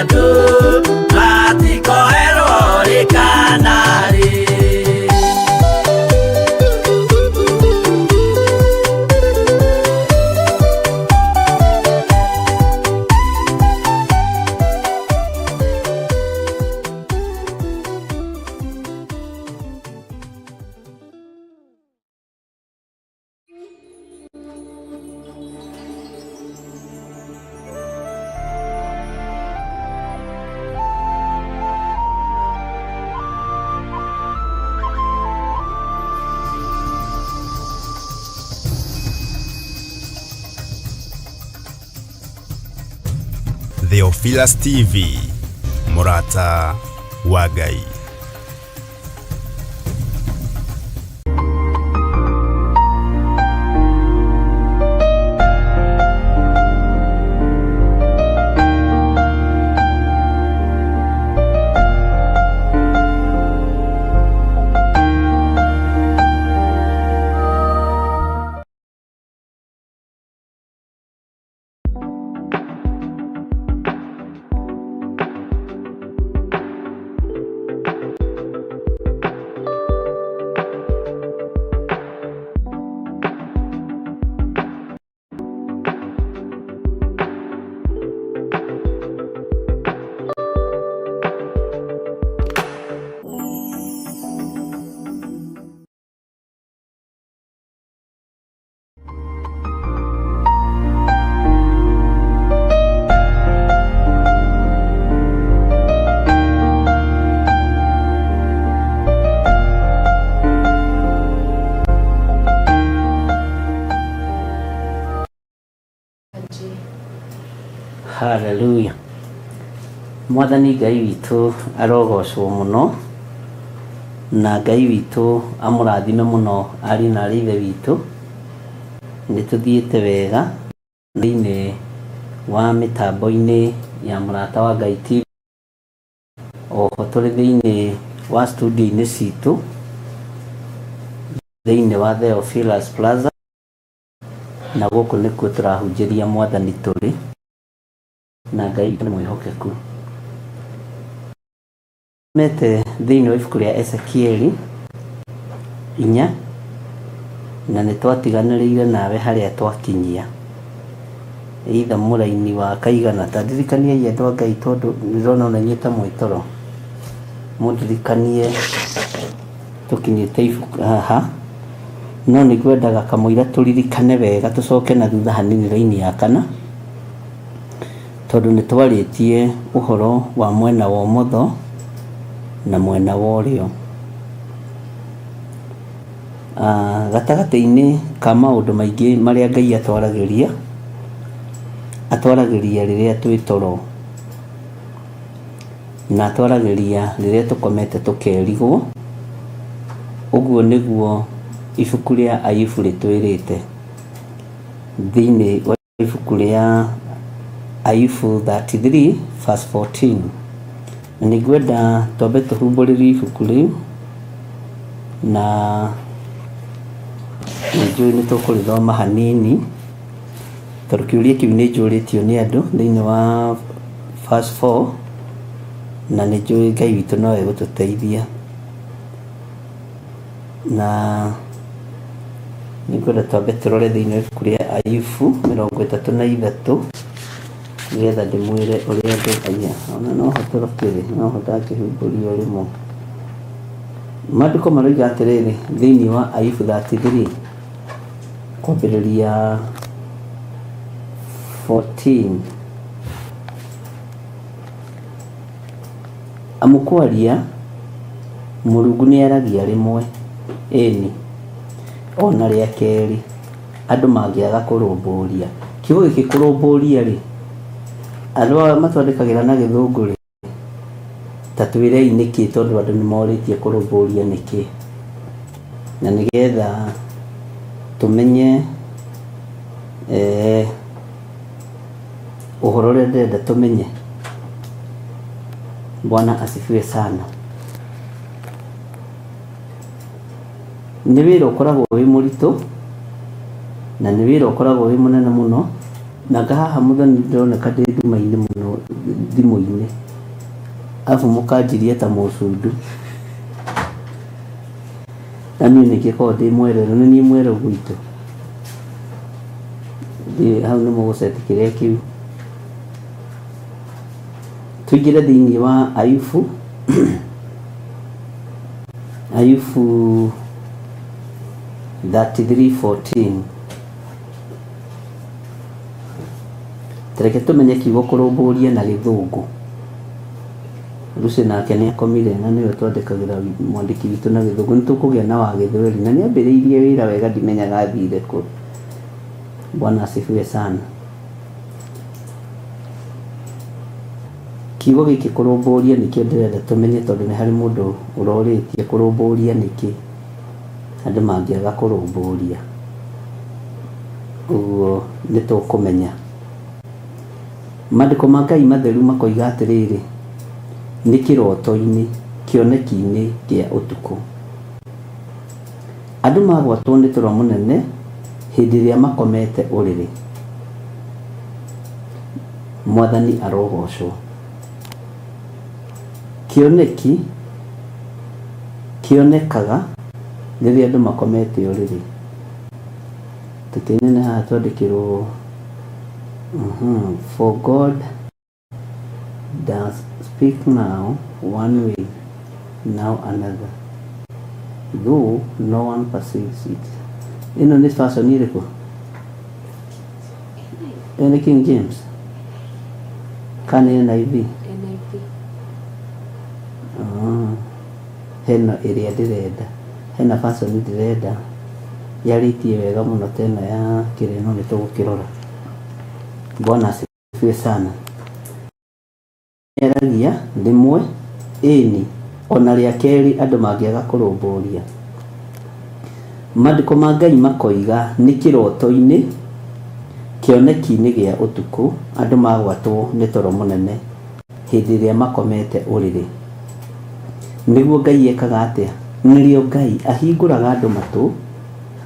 andu matikoerwo rikanari. Theophilus TV, Murata wa Ngai. Hallelujah. Mwathani Ngai witũ arogocwo mũno, na Ngai witũ amũrathime mũno ari na ithe witũ. Nĩtũthiĩte wega thĩinĩ wa mĩtambo-inĩ ya Mũrata wa Ngai TV. Oho tũrĩ thĩinĩ wa studio-inĩ citũ thĩinĩ wa Theophilus Plaza, na gũkũ nĩkuo tũrahunjĩria Mwathani tũrĩ, na Ngai nĩ mwĩhokeku. Mete thĩinĩ wa ibuku rĩa Ezekieli 4, na nĩtwatiganĩrĩire nawe harĩa twakinyia. Either mũraini wa kaigana, ta ndirikanie andũ a Ngai tondũ nĩrona ũnanyita mwĩtoro. Mũndirikanie tũkinyĩte ibuku haha, no nĩngwendaga kamũira tũririkane wega, tũcoke na thutha hanini raini ya 4, tondũ nĩtwarĩtie ũhoro wa mwena wa ũmotho na mwena wa ũrĩo. Gatagatĩ-inĩ ka maũndũ maingĩ marĩa Ngai atwaragĩria rĩrĩa twĩ toro, na atwaragĩria rĩrĩa tũkomete tũkerigwo. Ũguo nĩguo ibuku rĩa Ayubu rĩtwĩrĩte thĩinĩ wa ibuku rĩa Ayubu 33 verse 14. Na nĩngwenda twambe tũhumbũrĩrie ibuku rĩu, na nĩnjũĩ nĩtũkũrĩthoma hanini tondũ kĩũria kĩu nĩnjũrĩtio nĩ andũ thĩinĩ wa verse 4, na nĩnjũĩ Ngai witũ no egũtũteithia. Na nĩngwenda twambe tũrore thĩinĩ wa ibuku rĩa Ayubu 33 nĩgetha ndĩmwĩre ũrĩa ndũkanya. Ona no hotora kĩrĩ, no hotakĩhumbũrio rĩmwe. Maandĩko maroiga atĩrĩrĩ thĩinĩ wa Ayubu 33 kwambĩrĩria 14. Amũkwaria Mũrungu nĩaragia rĩmwe, ĩni ona rĩa kerĩ andũ mangĩaga kũrũmbũria. Kiugo gĩkĩ kũrũmbũria rĩ, andũ aya matwandĩkagĩra na gĩthũngũ rĩ, ta twĩrei nĩkĩ, tondũ andũ nĩmorĩtie kũrũmbũria nĩkĩ, na nĩgetha tũmenye ũhoro ũrĩa ndĩrenda tũmenye. Bwana asifiwe sana. Nĩ wĩra ũkoragwo wĩ mũritũ, na nĩ wĩra ũkoragwo wĩ mũnene mũno, na ngahaha mũthoni ndĩroneka ndĩ nduma-inĩ mũno thimũ-inĩ arabu mũkanjiria ta mũcundu na niĩ nĩngĩkorwo ndĩ mwerero, nĩ niĩ mwerero gwitũ hau nĩ mũgũceti kĩrĩa kĩu. Tũingĩre thĩinĩ wa Ayubu Ayubu 33:14. Tereke tũmenye kiugo kũrũmbũria na gĩthũngũ. Lucy nake nĩ akomire na nĩwe twandĩkagĩra mwandĩki witũ na gĩthũngũ. Nĩtũkũgĩa na wa gĩthweri na nĩ ambĩrĩirie wĩra wega, ndimenyaga athire kũ. Bwana asifiwe sana. Kiugo gĩkĩ kũrũmbũria nĩkĩo ndĩrenda tũmenye, tondũ nĩ harĩ mũndũ ũrorĩtie kũrũmbũria nĩkĩ, andũ mangĩaga kũrũmbũria. Ũguo nĩtũkũmenya. Maandĩko ma Ngai matheru makoiga atĩrĩrĩ, nĩ kĩroto-inĩ kĩoneki-inĩ kĩa ũtukũ. Andũ magwatwo nĩ toro mũnene hĩndĩ ĩrĩa makomete ũrĩrĩ. Mwathani arogocwo. Kĩoneki kĩonekaga rĩrĩa andũ makomete ũrĩrĩ. Tũkĩnene haha twandĩkĩrwo for God does speak now one way, now another, though no one perceives it. Ĩno nĩ fashion ĩrĩkũ? Ĩno King James kana NIV? Hena ĩrĩa ndĩrenda, hena fashion ndĩrenda yarĩtie wega mũno tena ya kĩreno, nĩtũgũkĩrora. Bwana asifiwe sana. Eragia rĩmwe ĩni ona rĩa kerĩ andũ mangĩaga kũrũmbũria. Maandĩko ma Ngai makoiga nĩ kĩroto-inĩ kĩoneki-inĩ gĩa ũtukũ andũ magwatwo nĩ toro mũnene hĩndĩ ĩrĩa makomete ũrĩrĩ. Nĩguo Ngai ekaga atĩa? Nĩrĩo Ngai ahingũraga andũ matũ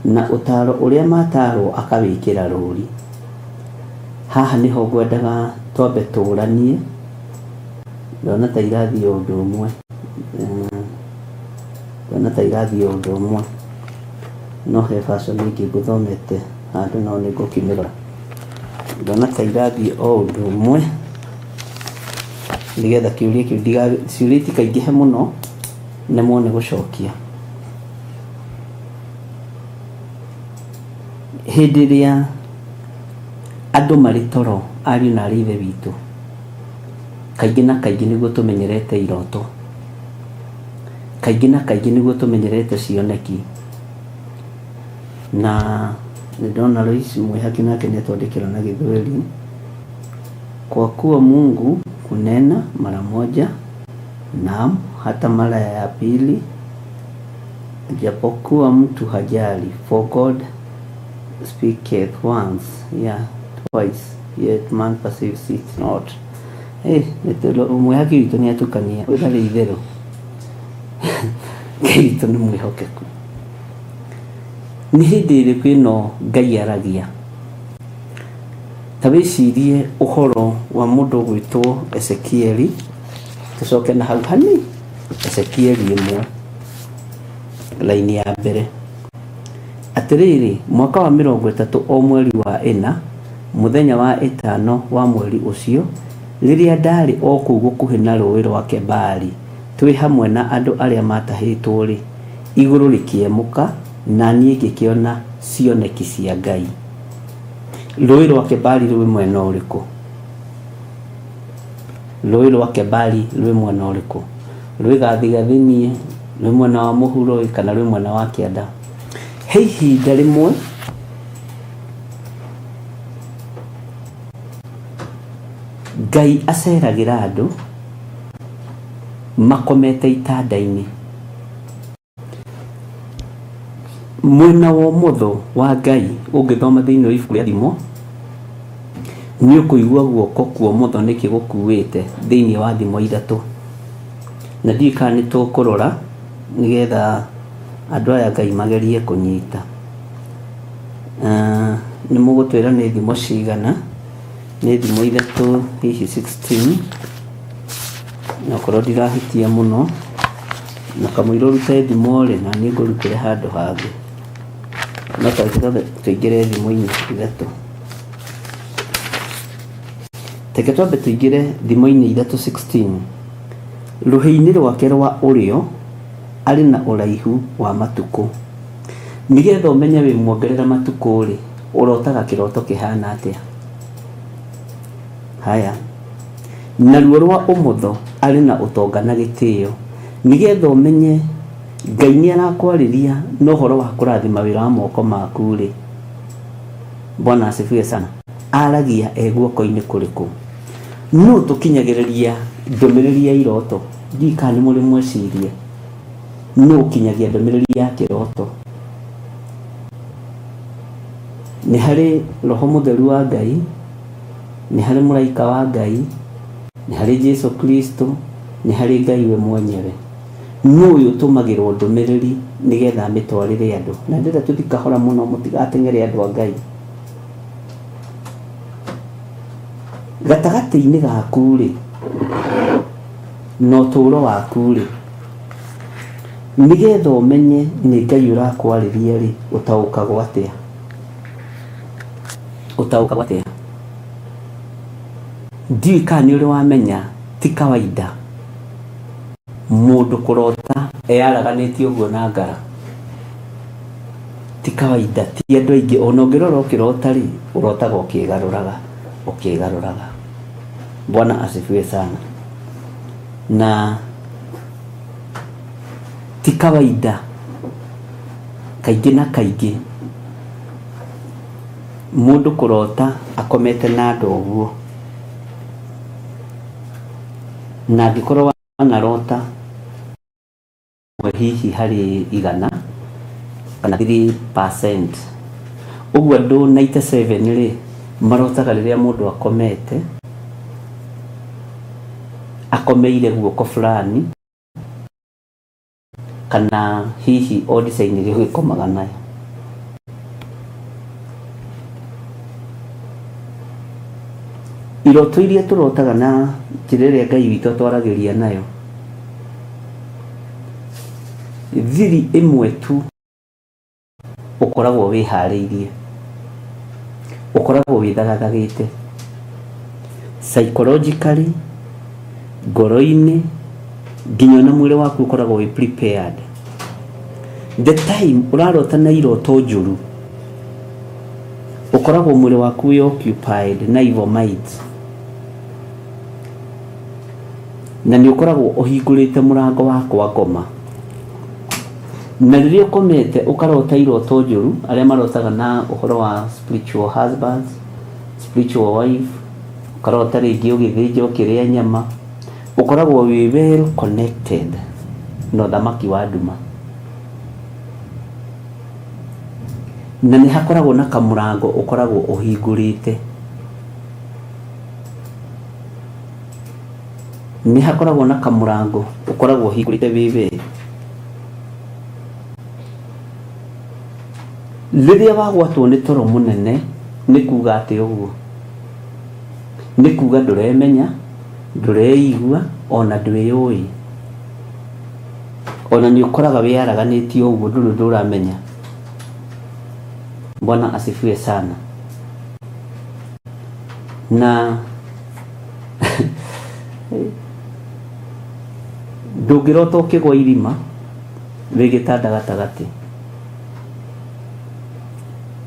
na ũtaro ũrĩa matarwo akawĩkĩra rũri. Haha nĩho ngwendaga twambe tũranie. Ndona ta irathiĩ ũndũ ũmwe. Ndona ta irathiĩ ũndũ ũmwe. No he fashion ĩngĩ ngũthomete handũ no nĩngũkĩmĩrora. Ndona ta irathiĩ o ũndũ ũmwe nĩgetha kĩũria kĩu ciũria itikaingĩhe mũno nemwo nĩ gũcokia. Hĩndĩ ĩrĩa andũ marĩ toro, ariũ na arĩ ithe witũ, kaingĩ na kaingĩ nĩguo tũmenyerete iroto, kaingĩ na kaingĩ nĩguo tũmenyerete cioneki. Na nĩndona Lois Mwĩhaki nake nĩatwandĩkĩra na gĩthweri, kwa kuwa Mungu kunena mara moja, naam hata mara ya pili, japokuwa mtu hajali, for God speaketh once, yeah, twice, yet man perceives it not. Mwĩhaki witũ nĩatukania ũtarĩ itherũ. Ngai witũ nĩ mwĩhokeku. Nĩ hĩndĩ ĩrĩkũ ĩno Ngai aragia? Ta wĩcirie ũhoro wa mũndũ gwĩtwo Ezekieli. Tũcoke na hau hani Ezekieli 1 laini ya mbere. Atĩrĩrĩ, mwaka wa 30 o mweri wa 4 mũthenya wa 5 wa mweri ũcio, rĩrĩa ndarĩ o kũu gũkuhĩ na rũĩ rwa Kebari, twĩ hamwe na andũ arĩa matahĩtwo rĩ, igũrũ rĩkĩemũka na niĩ ngĩkĩona cioneki cia Ngai. Rũĩ rwa Kebari rwĩ mwena ũrĩkũ? Rũĩ rwa Kebari rwĩ mwena ũrĩkũ? Rwĩ gathigathini, rwĩ mwena wa mũhuro kana rwĩ mwena wa kĩanda? He ihinda rĩmwe Ngai aceragĩra andũ makomete itanda-inĩ. Mwena wa ũmotho wa Ngai ũngĩthoma thĩinĩ wa ibuku rĩa thimo, nĩ ũkũigua guoko kwa ũmotho nĩkĩ gũkuĩte thĩinĩ wa thimo 3. Na ndiũĩ kana nĩ tũkũrora nĩgetha andũ aya Ngai magerie kũnyita. Nĩ mũgũtwĩra nĩ thimo cigana nĩ thimo ithatũ hihi 16 na korwo ndirahitia mũno na kamũira ũrute thimo rĩ na nĩ ngũrutĩre handũ hangĩ no tũingĩre thimo-inĩ ithatũ. Teke twambe tũingĩre thimo-inĩ ithatũ 16. Rũhĩ-inĩ rwake rwa ũrĩo arĩ na ũraihu wa matukũ. Nĩgetha ũmenye wĩ muongerera matukũ rĩ, ũrotaga kĩroto kĩhana atĩa? Haya. Naruo rwa ũmotho arĩ na ũtonga na gĩtĩo. Nĩgetha ũmenye Ngai nĩ arakwarĩria na ũhoro wa kũrathima wĩra wa moko maku rĩ. Bwana asifiwe sana. Aragia guoko-inĩ kũrĩkũ? No tũkinyagĩrĩria ndũmĩrĩri ya iroto. Ndiũĩ kana nĩ mũrĩ mweciria. No ũkinyagia ndũmĩrĩri ya kĩroto. Nĩ harĩ Roho Mũtheru wa Ngai, nĩ harĩ mũraika wa Ngai, nĩ harĩ Jesu Kristo, nĩ harĩ Ngai we mwenyewe. No ũyũ ũtũmagĩrwo ndũmĩrĩri nĩgetha mĩtwarĩre andũ. Na ndĩrenda tũthiĩ kahora mũno mũtigateng'ere andũ a Ngai. Gatagatĩ-inĩ gaku rĩ, na ũtũũro waku rĩ, nĩgetha ũmenye nĩ Ngai ũrakwarĩria rĩ, ũtaũkagwo atĩa? Ũtaũkagwo atĩa? Ndiũĩ kana nĩ ũrĩ wamenya ti kawaida mũndũ kũrota eyaraganĩtie ũguo na ngara. Ti kawaida, ti andũ aingĩ. Ona ũngĩrora ũkĩrota rĩ, ũrotaga ũkĩgarũraga. Bwana asifiwe sana. Na ti kawaida kaingĩ na kaingĩ mũndũ kũrota akomete na andũ ũguo. Na angĩkorwo wanarota hihi harĩ 100 kana 3%, ũguo andũ 97 rĩ marotaga rĩrĩa mũndũ akomeire guoko fulani kana hihi o design ĩrĩa gwĩkomaga nayo. Iroto iria tũrotaga na njĩra ĩrĩa Ngai witũ atwaragĩria nayo, thiri ĩmwe tu ũkoragwo wĩharĩirie, ũkoragwo wĩthagathagĩte psychologically, ngoro-inĩ, nginya na mwĩrĩ waku ũkoragwo wĩ prepared. The time ũrarota na iroto njũru, ũkoragwo mwĩrĩ waku wĩ occupied na evil minds, na nĩ ũkoragwo ũhingũrĩte mũrango wa kwa ngoma. Na rĩrĩa ũkomete ũkarota iroto njũru, arĩa marotaga na ũhoro wa spiritual husbands, spiritual wife, ũkarota rĩngĩ ũgĩthĩnja ũkĩrĩa nyama, ũkoragwo wĩ well connected na ũthamaki wa nduma. Na nĩ hakoragwo na kamũrango ũkoragwo ũhingũrĩte. Nĩ hakoragwo na kamũrango ũkoragwo ũhingũrĩte wĩwe. Rĩrĩa wagwatwo nĩ toro mũnene nĩ kuga atĩ ũguo. Nĩ kuga ndũremenya, ndũreigua, ona ndwĩyũĩ. Ona nĩ ũkoraga wĩyaraganĩtie ũguo ndũramenya. Bwana asifiwe sana. Na ndũngĩrota ũkĩgwa irima wĩ gĩtanda gatagatĩ.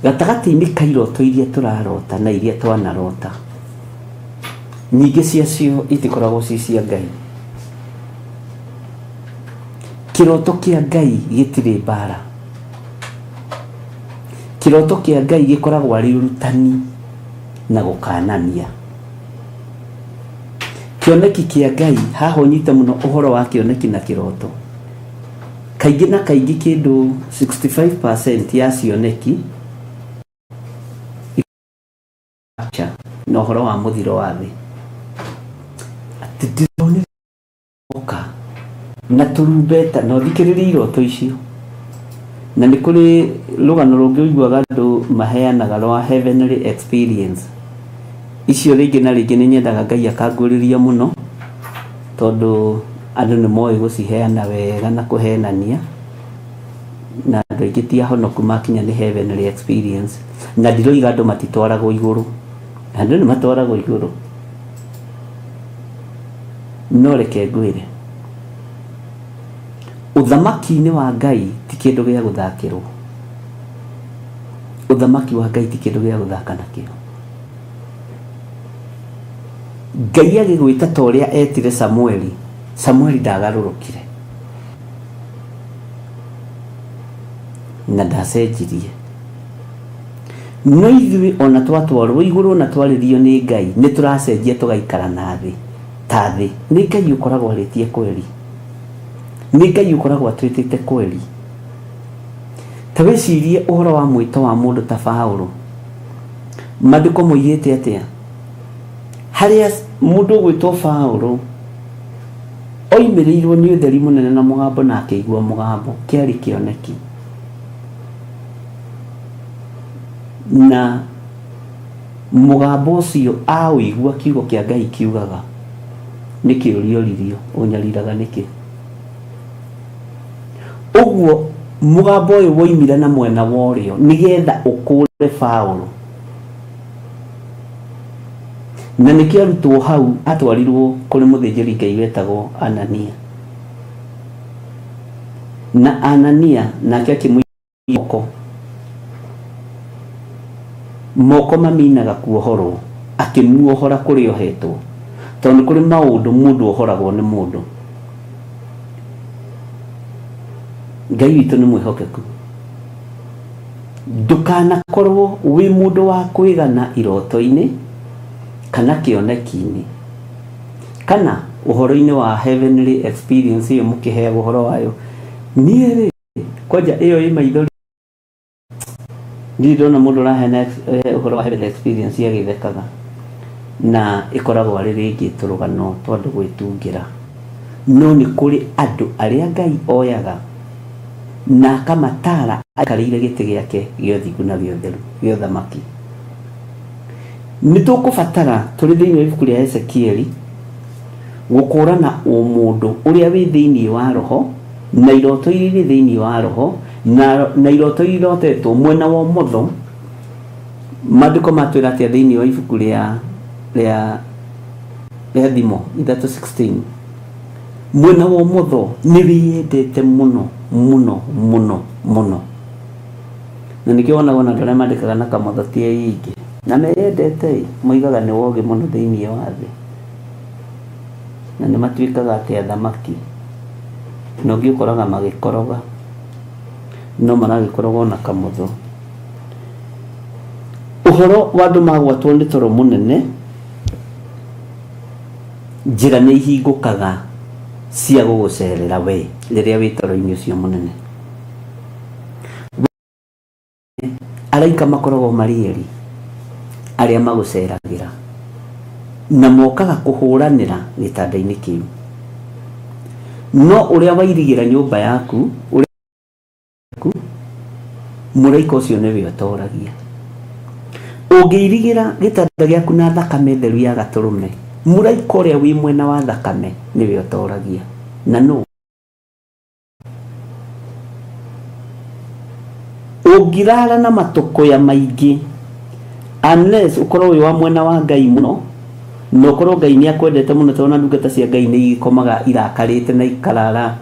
Gatagatĩ-inĩ ka iroto iria tũrarota na iria twanarota, nyingĩ ciacio itikoragwo ci cia Ngai. Kĩroto kĩa Ngai gĩtirĩ mbara. Kĩroto kĩa Ngai gĩkoragwo arĩ ũrutani na gũkanania. Kĩoneki kĩa Ngai, haha ũnyite mũno ũhoro wa kĩoneki na kĩroto. Kaingĩ na kaingĩ kĩndũ 65% ya cioneki na ũhoro wa mũthiro wa thĩ. Atĩ ndĩronire oka na turumbeta na ũthikĩrĩrie iroto icio. Na nĩ kũrĩ rũgano rũngĩ ũiguaga andũ maheanaga rwa heavenly experience. icio rĩngĩ na rĩngĩ nĩ nyendaga Ngai akangũrĩria mũno, tondũ andũ nĩ moĩ gũciheana wega na kũhenania, na andũ aingĩ ti ahonoku makinya nĩ heavenly experience. Na ndiroiga andũ matitwaragwo igũrũ, andũ nĩ matwaragwo igũrũ, no reke ngwĩre ũthamaki-inĩ wa Ngai ti kĩndũ gĩa gũthakĩrwo. Ũthamaki wa Ngai ti kĩndũ gĩa gũthaka nakĩo. Ngai agĩgwĩta ta ũrĩa etire Samueli, Samueli ndagarũrũkire na ndacenjirie. No ithuĩ ona twatwarwo igũrũ na twarĩrio nĩ Ngai nĩ tũracenjia tũgaikara na thĩ ta thĩ. Nĩ Ngai ũkoragwo arĩtie kweri, nĩ Ngai ũkoragwo atwĩtĩte kweri. Ta wĩcirie ũhoro wa mwĩto wa mũndũ ta Paulo. Maandĩko moigĩte atĩa? Harĩa mũndũ ũgwĩtwo Paulo oimĩrĩirwo nĩ ũtheri mũnene na mũgambo na akĩigua mũgambo, kĩarĩ kĩoneki. Na mũgambo ũcio aũigua kiugo kĩa Ngai kiugaga, nĩ kĩũrio ririo, ũnyariraga nĩkĩ? Ũguo mũgambo ũyũ woimire na mwena wa ũrĩo nĩgetha ũkũre Paulo, na nĩkĩo arutwo hau atwarirwo kũrĩ mũthĩnjĩri Ngai wetagwo Anania. Na Anania nake akĩmũiya moko maminaga kuohorwo, akĩmuohora kũrĩa ohetwo, tondũ kũrĩ maũndũ mũndũ ohoragwo nĩ mũndũ. Ngai witũ nĩ mwĩhokeku. Ndũkanakorwo wĩ mũndũ wa kwĩgana iroto-inĩ kana kĩoneki-inĩ kana ũhoro-inĩ wa heavenly experience ĩyo mũkĩheagwo ũhoro wayo. Niĩ rĩ, kwanja ĩyo ĩ maithori, ndiĩ ndona mũndũ ũraheana ũhoro wa heavenly experience agĩthekaga, na ĩkoragwo arĩ rĩngĩ tũrũgano twa andũ gwĩtungĩra. No nĩ kũrĩ andũ arĩa Ngai oyaga na akamatara aikarĩire gĩtĩ gĩake gĩa ũthingu na gĩa ũtheru gĩa ũthamaki. Nĩ tũkũbatara tũrĩ thĩinĩ wa ibuku rĩa Ezekieli gũkũrana mũndũ ũrĩa wĩ thĩinĩ wa roho na iroto iria irĩ thĩinĩ wa roho na iroto iria irotetwo mwena wa ũmotho. Maandĩko matwĩra atĩa thĩinĩ wa ibuku rĩa Thimo 3:16? Mwena wa ũmotho nĩ wĩyendete mũno mũno mũno mũno, na nĩkĩo wonaga na andũ arĩa mandĩkaga na kamotho ti aingĩ na meyendete, moigaga nĩ wogĩ mũno thĩinĩ wa thĩ, na nĩ matuĩkaga atĩ athamaki. Na ũngĩ ũkoraga magĩkoroga, no maragĩkoroga na kamotho. Ũhoro wa andũ magwatwo nĩ toro mũnene, njĩra nĩ ihingũkaga cia gũgũcerera we rĩrĩa wĩ toro-inĩ ũcio mũnene. Araika makoragwo marĩ eri arĩa magũceragĩra na mokaga kũhũranĩra gĩtanda-inĩ kĩu. No ũrĩa wairigĩra nyũmba yaku, mũraika ũcio nĩwe ũtoragia. Ũngĩirigĩra gĩtanda gĩaku na thakame theru ya gatũrũme, mũraika ũrĩa wĩ mwena wa thakame nĩwe ũtoragia. Na no ũngĩrara na matũkũya maingĩ, unless ũkorwo wĩ wa mwena wa Ngai mũno, na ũkorwo Ngai nĩ akwendete mũno, tondũ na ndungata cia Ngai nĩ igĩkomaga irakarĩte na ikarara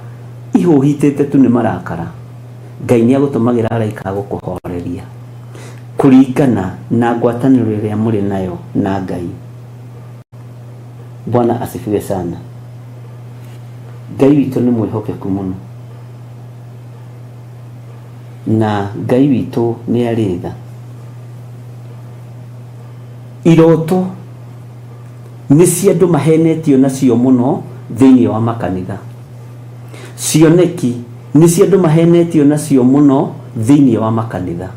ihũhitĩte tu nĩ marakara. Ngai nĩ agũtũmagĩra araika gũkũhoreria kũringana na ngwatanĩro ĩrĩa mũrĩ nayo na Ngai. Bwana asifiwe sana. Ngai witũ nĩ mwĩhokeku mũno, na Ngai witũ nĩ arĩ tha. Iroto nĩ cia andũ mahenetio nacio mũno thĩinĩ wa makanitha. Cioneki nĩ cia andũ mahenetio nacio mũno thĩinĩ wa makanitha.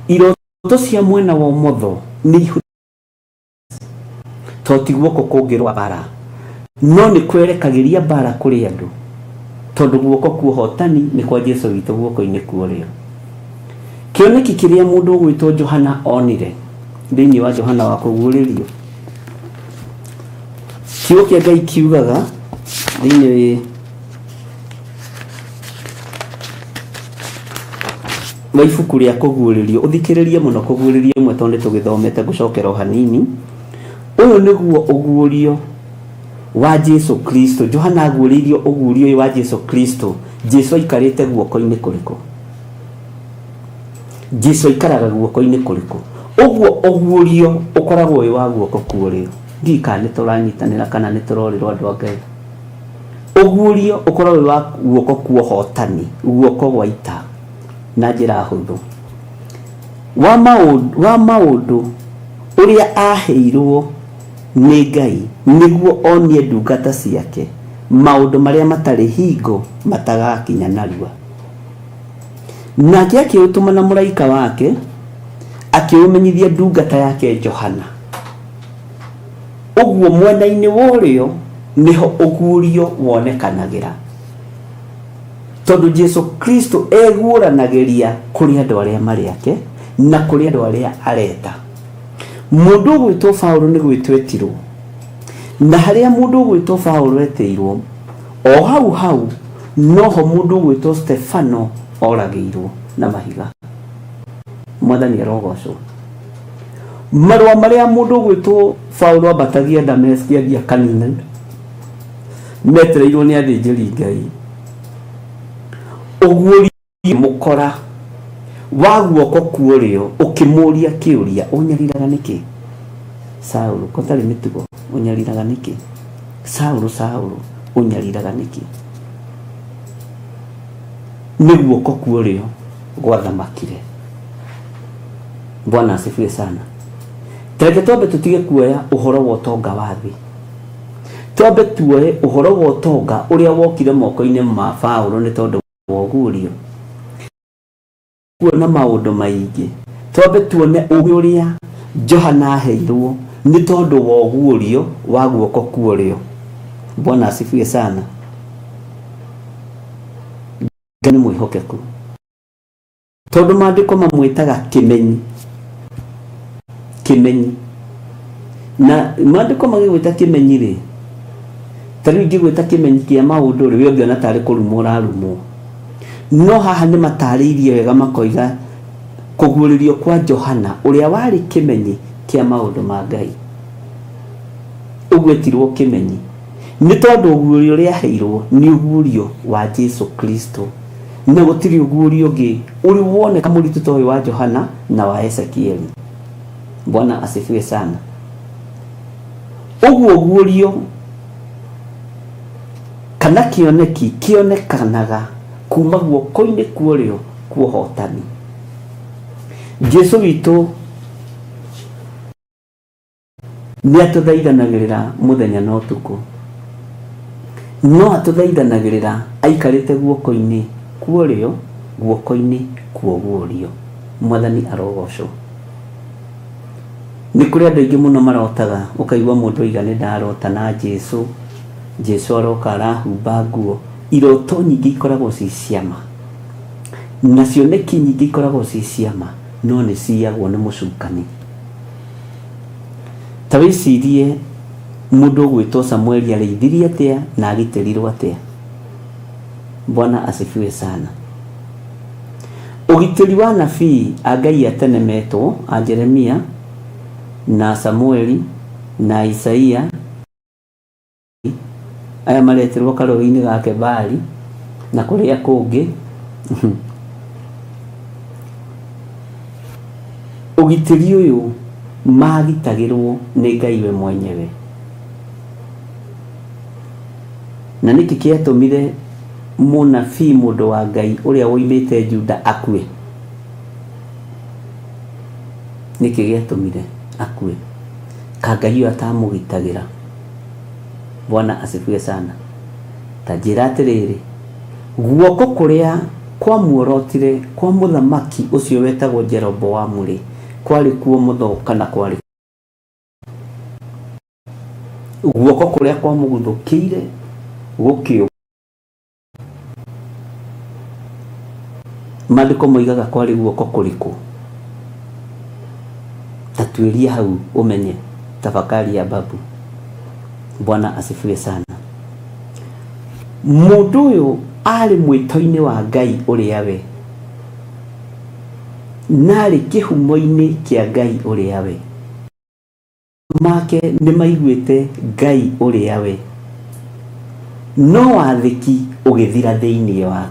Iroto cia mwena wa ũmotho nĩ toti guoko kũngĩrwa bara, no nĩ kwerekagĩria bara kũrĩ andũ, tondũ guoko kwa ũhotani nĩ kwa Jesũ witũ guoko-inĩ kwa ũrĩo. kĩoneki kĩrĩa mũndũ gwĩtwo Johana onire thĩinĩ wa Johana wa kũguũrĩrio, kiugo kĩa Ngai kiugaga thĩinĩ wa ibuku rĩa kũguũrĩrio, ũthikĩrĩrie mũno kũguũrĩrio ĩmwe tondũ tũgĩthomete gũcokera o hanini. Ũyũ nĩguo ũguũrio wa Jesu Kristo. Johana aguũrĩirio ũguũrio ũyũ wa Jesu Kristo. Jesu aikarĩte guoko-inĩ kũrĩkũ? Jesu aikaraga guoko-inĩ kũrĩkũ? Ũguo ũguũrio ũkoragwo wĩ wa guoko kuorĩo. Ndika nĩ tũranyitanĩra kana nĩ tũrorĩrwo andũ a Ngai. Ũguũrio ũkoragwo wĩ wa guoko kuohotani, guoko gwa ita na njĩra hũthũ. Wa maũndũ ũrĩa aheirwo nĩ Ngai nĩguo onie ndungata ciake maũndũ marĩa matarĩ hingo matagakinya narua. Nake akĩũtũma na mũraika wake akĩũmenyithia ndungata yake Johana. Ũguo mwena-inĩ wa ũrĩo nĩho ũguũrio wonekanagĩra, tondũ Jesu Kristo eguũranagĩria kũrĩ andũ arĩa marĩ ake na kũrĩ andũ arĩa arenda. Mũndũ gwĩtwo Paulo nĩ gwĩtwo etirwo, na harĩa mũndũ gwĩtwo Paulo etĩirwo, o hau noho mũndũ gwĩtwo Stefano oragĩirwo na mahiga. Mwathani arogocwo. Marũa marĩa mũndũ gwĩtwo Paulo ambatagia Dameski athia kanina metereirwo nĩ athĩnjĩri Ngai. Ũguũrio mũkora wa guoko kuorĩo ũkĩmũria kĩũria, ũnyariraga nĩkĩ Saũlũ? Kotarĩ mĩtugo, ũnyariraga nĩkĩ Saũlũ? Ũnyariraga nĩkĩ? Nĩ guoko kuorĩo gwathamakire. Bwana asifiwe sana. Teke twambe tutige kuoya ũhoro wa ũtonga wa thĩ, twambe tuoye ũhoro wa ũtonga ũrĩa wokire moko-inĩ ma Paulo nĩ tondũ wa ũguũrio. Kuona maũndũ maingĩ, twambe tuone ũũgĩ ũrĩa Johana aheirwo nĩ tondũ wa ũguũrio wa guoko kuorĩo. Bwana asifiwe sana. Ngai nĩ mwĩhokeku, tondũ maandĩko mamwĩtaga kĩmenyi. Na maandĩko magĩgwĩta kĩmenyi rĩ, ta rĩu ingĩgwĩta kĩmenyi kĩa maũndũ rĩ, we ũngĩona tarĩ kũrumwo ũrarumwo. No haha nĩ matarĩirie wega makoiga kũguũrĩrio kwa Johana ũrĩa warĩ kĩmenyi kĩa maũndũ ma Ngai. Ũgwetirwo kĩmenyi nĩ tondũ ũguũrio ũrĩa aheirwo nĩ ũguũrio wa Jesu Kristo, na gũtirĩ ũguũrio ũngĩ ũrĩ woneka mũritũ ta ũyũ wa Johana na wa Ezekieli. Bwana asifiwe sana. Ũguo ũguũrio kana kĩoneki kĩonekanaga kuma guoko-inĩ kuorĩo kuohotani. Jesu witũ nĩ atũthaithanagĩrĩra mũthenya na ũtukũ, no atũthaithanagĩrĩra aikarĩte guoko-inĩ kuorĩo, guoko-inĩ kwa ũguũrio. Mwathani arogocwo. Nĩ kũrĩ andũ aingĩ mũno marotaga, ũkaigua mũndũ oiga nĩ ndarota na Jesu aroka arahumba nguo. Iroto nyingĩ ikoragwo ci ciama, na cioneki nyingĩ ikoragwo ci ciama, no nĩ ciagwo nĩ mũcukani. Ta wĩcirie mũndũ gwĩtwo Samueli arĩithirie atĩa na agitĩrirwo atĩa. Bwana asifiwe sana. Ũgitĩri wa nabii a Ngai a tene metwo a Jeremia na Samueli na Isaia, aya maretirwo karũĩ-inĩ ga Kebari na kũrĩa kũngĩ. Ũgitĩri ũyũ magitagĩrwo nĩ Ngai we mwenyewe, na nĩkĩ kĩatũmire mũnabii mũndũ wa Ngai ũrĩa woimĩte Juda akue? Nĩkĩ gĩatũmire akue? Ka Ngai atamũgitagĩra? Bwana asifiwe sana. Ta njĩra atĩrĩrĩ, guoko kũrĩa kwamuorotire kwa mũthamaki ũcio wetagwo Jeroboamu rĩ, kwarĩ kuo mũthoka na kwarĩ guoko kũrĩa kwamũguthũkĩire gũkĩo. Maandiko moigaga kwari guoko kuriku. Tatuiria hau umenye tafakari ya babu. Bwana asifiwe sana. Mundu uyu ari mwito-ini wa Ngai uria we, nari kihumo-ini kia Ngai uria we, make ni maiguite Ngai uria we, no wathiki ugithira thiini wa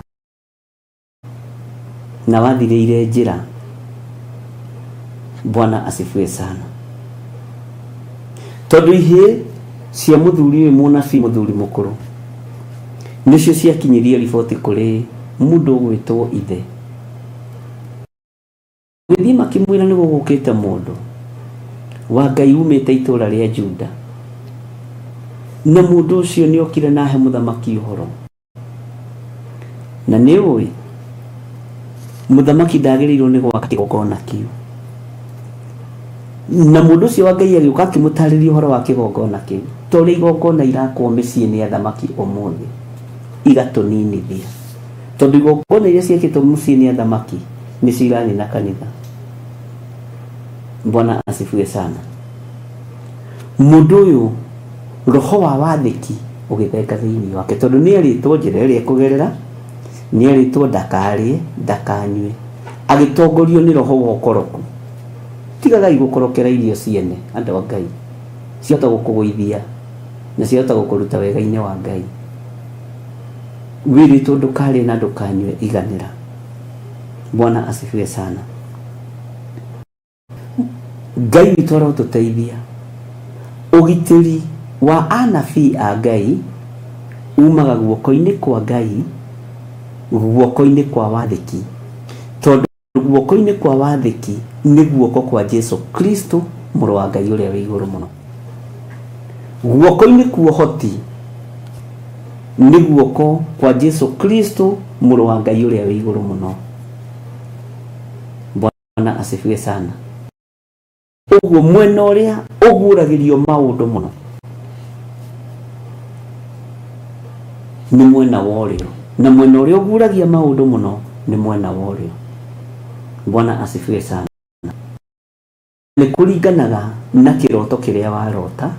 na wathirire njira. Bwana asifiwe sana. Tondu ihe cia muthuri uyu munabii muthuri mukuru nicio ciakinyirie riboti kuri mundu gwitwo ithe. Githii makimwira ni gugukite mundu wa Ngai umite itura ria Juda, na mundu ucio ni okire nahe muthamaki uhoro. Na ni uwi muthamaki ndagirirwo ni gwaka kigongona kiu, na mundu ucio wa Ngai agiuka akimutariria uhoro wa kigongona kiu. Tori igongona irakwo micii ni athamaki umuthi igatuninithia, tondu igongona iria ciekitwo micii ni athamaki ni cirani na kanitha. Bwana asifiwe sana. Mundu uyu roho wa wathiki ugithenga thiini wake, tondu ni eritwo njira iria kugerera, ni eritwo ndakarie ndakanyue, agitongorio ni roho wa ukoroku. Tigagai gukorokera irio ciene andu wa Ngai, ciota gukuguithia na ciota gukuruta wega-ini wa Ngai. Wiritwo ndukari na ndukanyue, iganira. Bwana asifiwe sana. Ngai witũ arotuteithia. Ugitiri wa anabii a Ngai umaga guoko-ini kwa Ngai, guoko-ini kwa wathiki, tondu guoko-ini kwa wathiki ni guoko kwa Jesu Kristo muru wa Ngai uria wi iguru muno. Guoko-ini kwa hoti ni guoko kwa Jesu Kristo muru wa Ngai uria wi iguru muno. Bwana asifiwe sana. Uguo mwena uria uguragirio maundu muno ni mwena worio, na mwena uria uguragia maundu muno ni mwena worio. Bwana asifiwe sana. Ni kuringanaga na kiroto kiria warota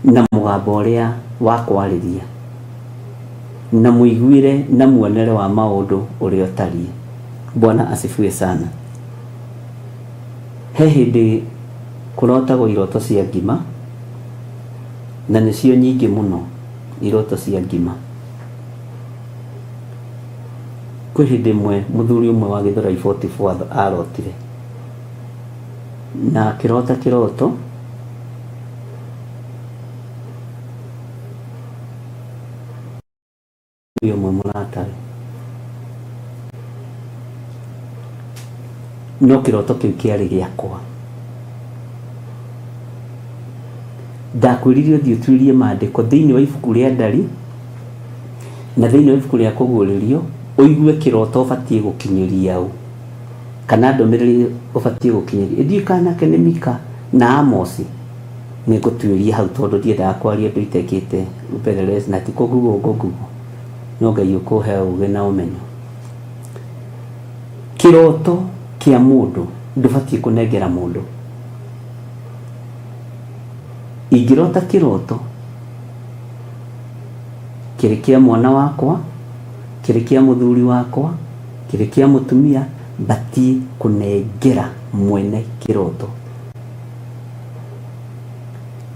na mugamba uria wakwariria na muiguire na muonere wa maundu uria utarie. Bwana asifiwe sana. He hindi kurotagwo iroto cia ngima, na nicio nyingi muno iroto cia ngima. Kwi hindi imwe muthuri umwe wa Githurai 44 arotire na kirota kiroto uyo mwe muratari, no kiroto kiu kiari giakwa. Ndakwiririo thi utuirie maandiko thiini wa ibuku ria ndari na thiini wa ibuku ria kuguririo, uigue kiroto ubatie gukinyiria u kana ndomereri ubatie gukinyiria. Ndi kana kene Mika na Amosi ni gutuiria hau, tondu ndiendaga kwaria ndu itekite upelelezi na ti kugugo no Ngai ukuhe uge na umenyo. Kiroto kia mundu ndubatie kunengera mundu. Ingirota kiroto kiri kia mwana wakwa, kiri kia muthuri wakwa, kiri kia mutumia, batie kunengera mwene kiroto.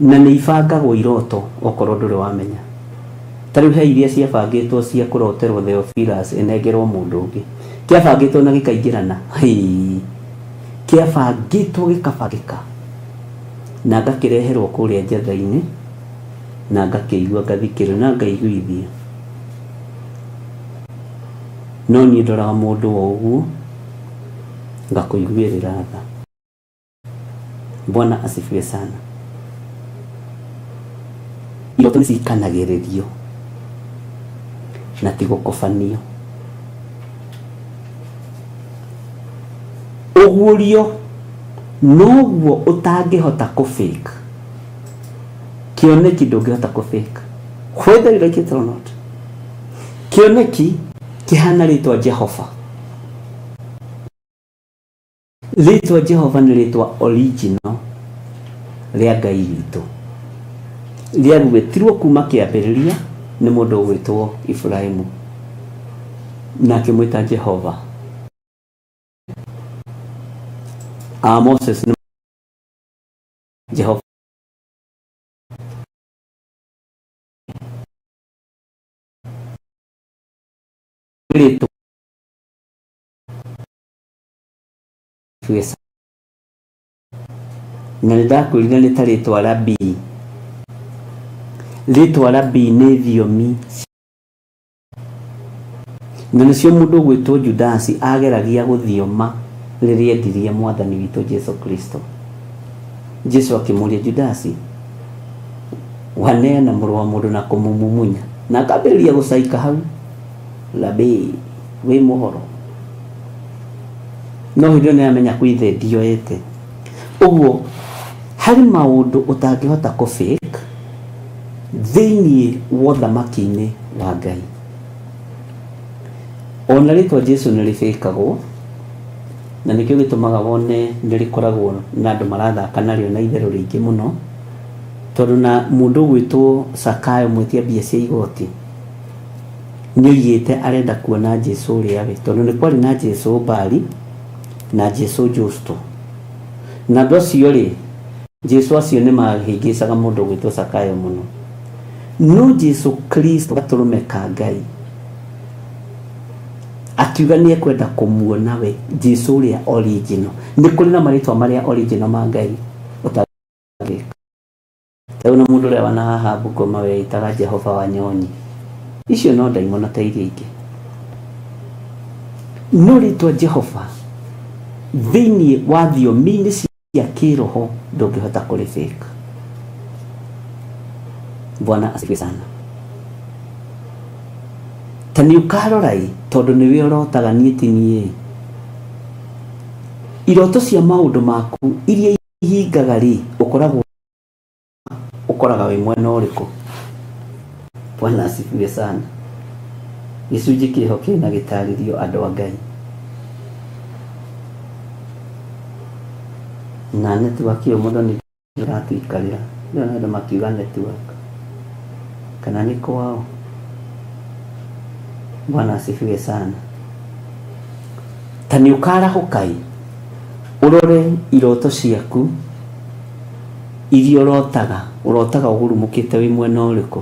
Na ni ibangagwo iroto okorwo nduri wamenya. Tariu he iria ciabangitwo cia kuroterwo Theophilus enengerwo mundu ungi, kiabangitwo na gikaingirana, kiabangitwo gikabangika na ngakireherwo kuria njatha-ini na ngakiigua ngathikire na ngaiguithia. No ni ndoraga mundu o uguo ngakuiguirira tha. Bwana asifiwe sana. Iroto ni cikanagiririo na ti gukobanio. Ugurio noguo utangihota ku fake. Kioneki ndungihota ku fake, whether you like it or not. Kioneki kihana ritwa Jehova. Ritwa Jehova ni ritwa original ria Ngai witũ, rĩarugĩtirwo kuma kĩambĩrĩria nĩ mũndũ ũgwĩtwo Ibrahimu na akĩmwĩta Jehova. Moses ni Jehova. Rĩtwa na nĩndakwĩrire nĩ ta rĩtwa Rabii. Rĩtwa Rabii nĩ thiomi na nĩcio mũndũ ũgwĩtwo Judasi ageragia gũthioma rĩrĩa endirie mwathani witũ Jesu Kristo. Jesu akĩmũria Judasi, waneana mũrũ wa mũndũ na kũmũmumunya, na akambĩrĩria gũcaika hau. Rabii, wĩ mũhoro. No hĩndĩ ĩyo nĩamenya kwĩ ithe ndioete. Ũguo harĩ maũndũ ũtangĩhota kũ-fake thĩinĩ wa ũthamaki-inĩ wa Ngai. Ona rĩtwa Jesu nĩrĩbĩkagwo, na nĩkĩo gĩtũmaga wone nĩrĩkoragwo na andũ marathaka narĩo na itherũ rĩingĩ mũno, tondũ na mũndũ ũgwĩtwo Zakayo mwĩtia mbia cia igoti nĩoigĩte arenda kuona Jesu ũrĩa we, tondũ nĩ kwarĩ na Jesu Bali na Jesu Justo, na andũ acio rĩ, Jesu acio nĩ mahĩngĩcaga mũndũ ũgwĩtwo Zakayo mũno. No Jesu Kristo gatũrũme ka Ngai akiuga nĩ ekwenda kũmuona we, Jesu ũrĩa original. Nĩ kũrĩ na marĩtwa marĩa original ma Ngai ũtangĩka. Rĩu na mũndũ ũrĩa wana haha Bungoma we itaga Jehova wa Nyonyi, icio no ndaimono ta iria ingĩ. No rĩtwa Jehova thĩinĩ wa thiomi-inĩ cia kĩroho ndũngĩhota kũrĩbĩka. Bwana asifiwe sana. Ta nĩ ũkarorai tondũ nĩwe ũrotaga niĩ ti niĩ. Iroto cia maũndũ maku iria ihingaga rĩ, ũkoraga wĩ mwena ũrĩkũ? Bwana asifiwe sana. Gĩcunjĩ kĩho kĩna gĩtarĩrio andũ a Ngai. Na network ĩyo mũndũ nĩ ĩratũikarĩra. Ndio na andũ makiuga network kana nĩ kwao. Bwana asifiwe sana. Ta nĩ ũkarahũkai ũrore iroto ciaku iria ũrotaga ũgurumũkĩte wĩ mwena ũrĩkũ.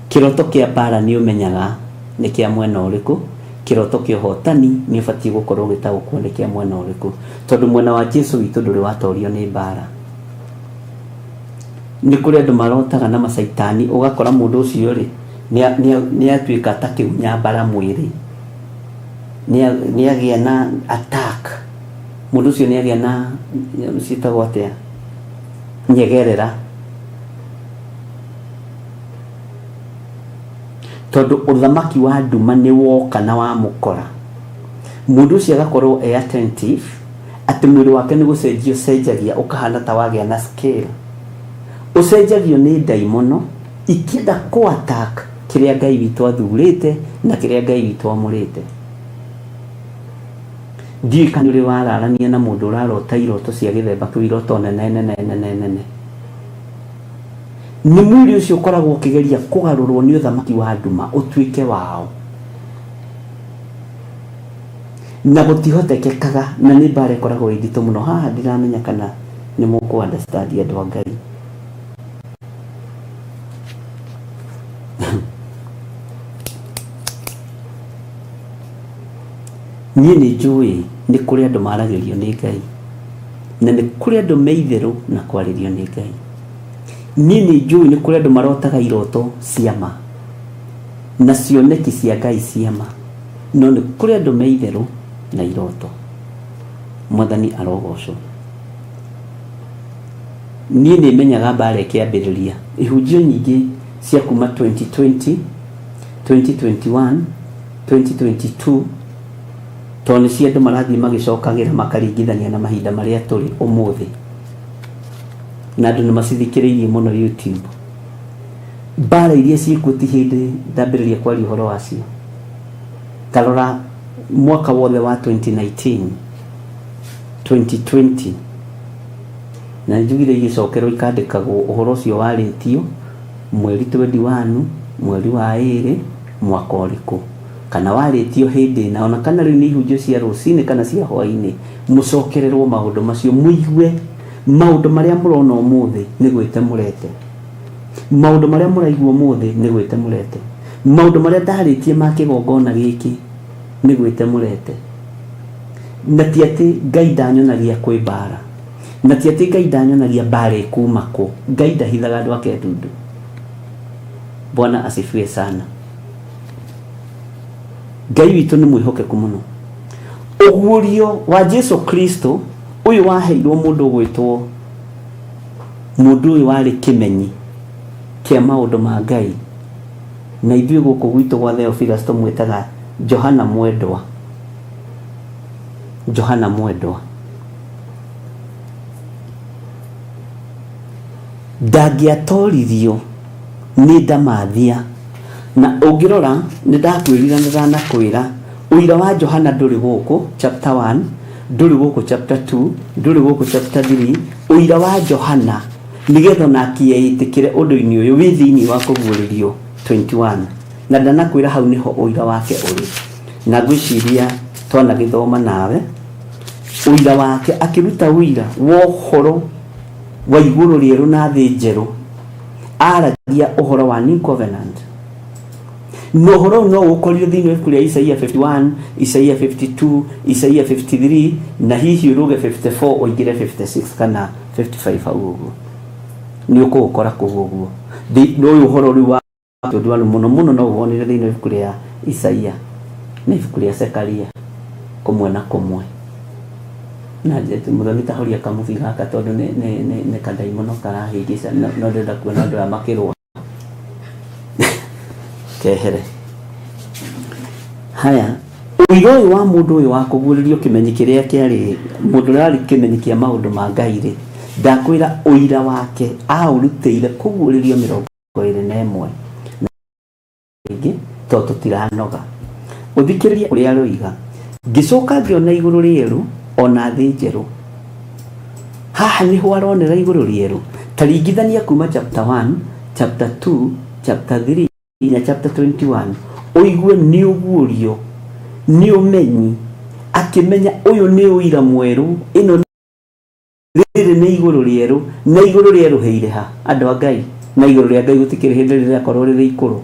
Kĩroto kĩa mbara nĩ ũmenyaga nĩ kĩa mwena ũrĩkũ. Kĩroto kĩa ũhotani nĩ ũbatiĩ gũkorwo gĩtaũkwo nĩ kĩa mwena ũrĩkũ, tondũ mwena wa Jesu witũ ndũrĩ watorio nĩ mbara. Nĩ kũrĩ andũ marotaga na macaitani, ũgakora mũndũ ũcio rĩ nĩ atuĩka ta kĩunyambara mwĩrĩ, nĩ agĩa na attack. Mũndũ ũcio nĩ agĩa na ciĩtagwo atĩa, nyegerera, tondũ ũthamaki wa nduma nĩ woka na wa mũkora. Mũndũ ũcio agakorwo attentive atĩ mwĩrĩ wake nĩ gũcenjio cenjagia, ũkahana ta wagĩa na scale. Ũcenjagio nĩ ndaimono ikĩenda kũ-attack kĩrĩa Ngai witũ athurĩte na kĩrĩa Ngai witũ amũrĩte. Ndiũĩ kana ũrĩ wararania na mũndũ ũrarota iroto cia gĩthemba kĩu, iroto nene. Nĩ mwĩrĩ ũcio ũkoragwo ũkĩgeria kũgarũrwo nĩ ũthamaki wa nduma ũtuĩke wao, na gũtihotekekaga, na nĩ mbara ĩkoragwo ĩnditũ mũno. Haha ndiramenya kana nĩ mũkũ-understand andũ a Ngai. Niĩ nĩ njũĩ nĩ kũrĩ andũ maragĩrio nĩ Ngai, na nĩ kũrĩ andũ meitherũ na kwarĩrio nĩ Ngai. Niĩ nĩ njũĩ nĩ kũrĩ andũ marotaga iroto cia ma na cioneki cia Ngai cia ma, no nĩ kũrĩ andũ meitherũ na iroto. Mwathani arogocwo. Niĩ nĩ menyaga mbara ĩkĩambĩrĩria, ihunjio nyingĩ cia kuma 2020, 2021, 2022, tondũ nĩ cia andũ marathiĩ magĩcokagĩra makaringithania na mahinda marĩa tũrĩ ũmũthĩ, na andũ nĩ macithikĩrĩirie mũno YouTube. Mbara iria ciĩkuo ti hĩndĩ ndambĩrĩria kwaria ũhoro wacio. tarora mwaka wothe wa 2019 2020 na njugire igicokero ikandikagwo uhoro ucio waritio mweri 21 mweri wa 2 mwaka uriku kana waritio hindi na ona kana riu ni ihunjio cia rucini kana cia hwaini mucokererwo maundu macio muigue maundu maria murona umuthi ni gwite murete maundu maria muraigua umuthi ni gwite murete maundu maria ndaritie ma kigongona giki ni gwite murete na ti ati Ngai ndanyonagia kwi bara na ti ati Ngai ndanyonagia bara ikuma ku Ngai ndahithaga andu ake ndundu. Bwana asifiwe sana. Ngai witu ni mwihokeku muno. Ugurio wa Yesu Kristo uyu waheirwo mundu gwitwo mundu uyu wari kimenyi kia maundu ma Ngai na ithuĩ gũkũ gwitũ gwa Theophilus tũmwĩtaga Johana Mwendwa. Johana Mwendwa ndangĩatoririo nĩ ndamathia na ũngĩrora nĩ ndakwĩrira ndanakwĩra ũira wa Johana ndũrĩ gũkũ chapter 1 ndũrĩ gũkũ chapter 2 ndũrĩ gũkũ chapter 3 ũira wa Johana nigetha nakieĩtĩkĩre ũndũ-inĩ ũyũ wĩ thĩinĩ wa kũguũrĩrio 21 na ndanakwĩra hau niho ũira wake ũrĩ na ngwĩciria twana gĩthoma nawe ũira wake akĩruta ũira wa ũhoro wa igũrũ rĩerũ na thĩ njerũ aragia ũhoro wa New Covenant no ũhoro no ũkorio thĩinĩ wa ibuku rĩa Isaia 51 Isaia 52 Isaia 53 na hihi ũrũge 54 oingire 56 kana 55 hau ũguo nĩ ũkũũkora kũu ũguo ũyũ ũhoro rĩu wa tondũ mũno mũno no ũwonire thĩinĩ wa ibuku rĩa Isaia na ibuku rĩa Zekaria kũmwe na kũmwe na njete muthoni tahoria kamuthi gaka tondu ne kadai muno karahigisa no ndenda kuona andu amakirwa kehere haya uiro uyu wa mundu uyu wa kuguririo kimenyi kiria kiari mundu rari kimenyi kia maundu ma Ngai ri ndakwira uira wake aurutire kuguririo 21 ingi toto tiranoga uthikiriria uria roiga gicoka ngiona iguru rieru ona thĩ njerũ haha niho aronera igũrũ rĩerũ taringithania kuma chapter 1 chapter 2 chapter 3 na chapter 21 uigue ni ugurio ni umenyi akimenya uyu ni uira mweru ino rĩrĩ nĩ igũrũ rĩerũ na igũrũ rĩeruhĩire ha andũ a Ngai na igũrũ rĩa Ngai gũtikĩrĩ hĩndĩ rĩrĩa korwo rĩrĩ ikũrũ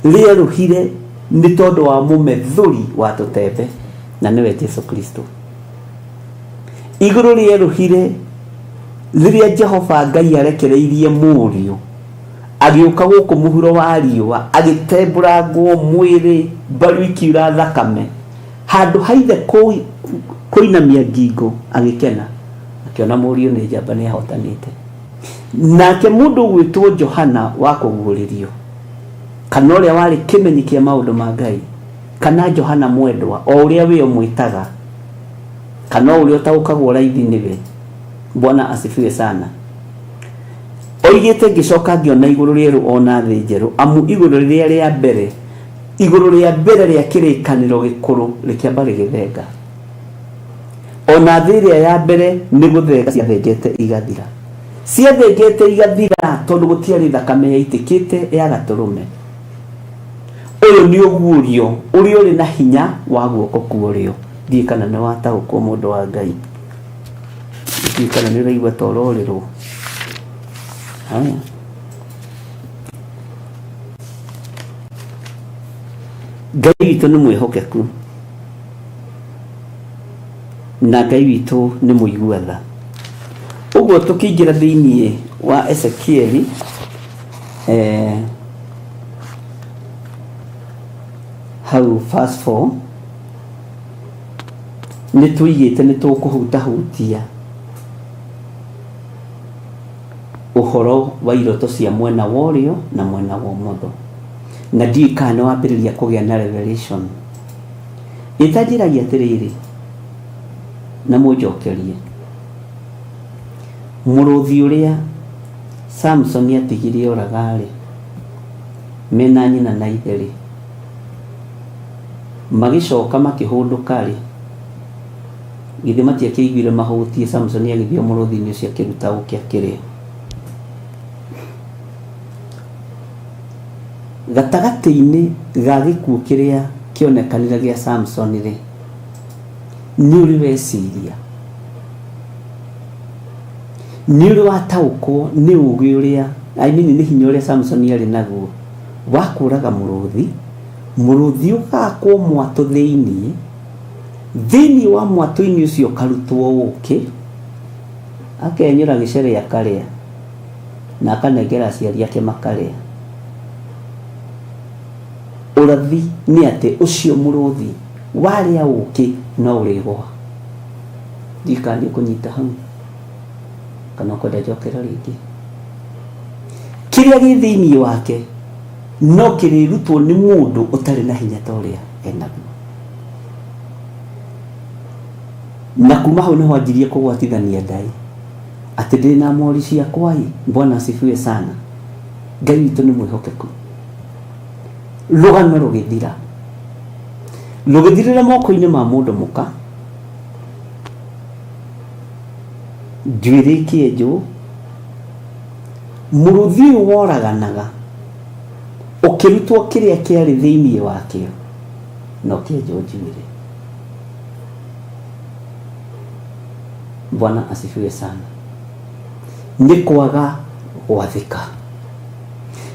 rĩeruhire nĩ tondũ wa mũmethũri wa tũtembe na nĩwe Yesu Kristo. Igũrũ rĩeruhire rĩrĩa Jehova Ngai arekereirie mũriũ agĩũka gũkũ mũhuro wa riũa agĩtembũrangwo mwĩrĩ mbaru ikiura thakame handũ haithe kũinamia ngingo agĩkena akiona mũriũ nĩ njamba nĩ ahotanĩte nake mũndũ gwĩtwo Johana wa kũguũrĩrio kana ũrĩa warĩ kĩmenyi kĩa maũndũ ma Ngai kana Johana Mwendwa o ũrĩa we ũmwĩtaga kana ũrĩa ũtaũkagwo raithi nĩwe. Bwana asifiwe sana. Oigĩte ngĩcoka ngĩona igũrũ rĩerũ ona thĩ njerũ amu igũrũ rĩrĩa rĩa mbere rĩa kĩrĩkanĩro gĩkũrũ rĩkĩamba rĩgĩthenga ona thĩ ĩrĩa ya mbere nĩ gũthenga ciathengete igathira tondũ gũtiarĩ thakame yaitĩkĩte ya gatũrũme. Ũyũ nĩ ũguũrio ũrĩa ũrĩ na hinya wa guoko kwa ũrĩo. Ndiĩ kana nĩ wataũkwo mũndũ wa Ngai, ndiĩ kana nĩ ũraigua ta ũrorĩrwo. Haya, Ngai witũ nĩ mwĩhokeku na Ngai witũ nĩ mũigua tha. Ũguo tũkĩingĩra thĩinĩ wa Ezekieli hau verse 4 nĩ tũigĩte nĩ tũkũhutahutia ũhoro wa iroto cia mwena wa ũrĩo na mwena wa ũmotho na ndiĩ kana nĩ wambĩrĩria kũgĩa na revelation. Ĩtanjĩragia atĩrĩrĩ na mũnjokerie mũrũthi ũrĩa Samson atigire oraga rĩ mena nyina na ithe rĩ magicoka makihunduka ri githe matiakĩiguire mahutie Samson agĩthio mũrũthi-inĩ ũcio akĩruta ũkĩ akĩrĩa. Gatagatĩ-inĩ ga gĩkuũ kĩrĩa kĩonekanire gĩa Samson rĩ, nĩ ũrĩ weciria, nĩ ũrĩ wataũkwo nĩ ũgĩ ũrĩa nĩ hinya ũrĩa Samson arĩ naguo wa kũraga mũrũthi ũgakwo mwatũ thĩinĩ wa mwatũ-inĩ ũcio ũkarutwo ũkĩ, akenyũra gĩcere akarĩa na akanengera aciari ake makarĩa. Ũrathi nĩ atĩ ũcio mũrũthi warĩa ũkĩ no ũrĩgwa. Ndikani kũnyita hau kana kwenda njokera rĩngĩ. Kĩrĩa gĩ thĩinĩ wake no kĩrĩrutwo nĩ mũndũ ũtarĩ na hinya ta ũrĩa enaguo. Na kuma hau nĩho anjirie kũgwatithania Ngai atĩ ndĩna mori ciakwa ĩ, Bwana asifiwe sana. Ngai witũ nĩ mwĩhokeku. Rũgano rũgĩthirĩra moko-inĩ ma mũndũ mũka, njuĩrĩ kĩenjũ, mũrũthi ũyũ woraganaga ũkĩrutwo kĩrĩa kĩarĩ thĩinĩ wakĩo no kĩenjwo njuĩrĩ. Bwana asifiwe sana. Nĩ kwaga gwathĩka.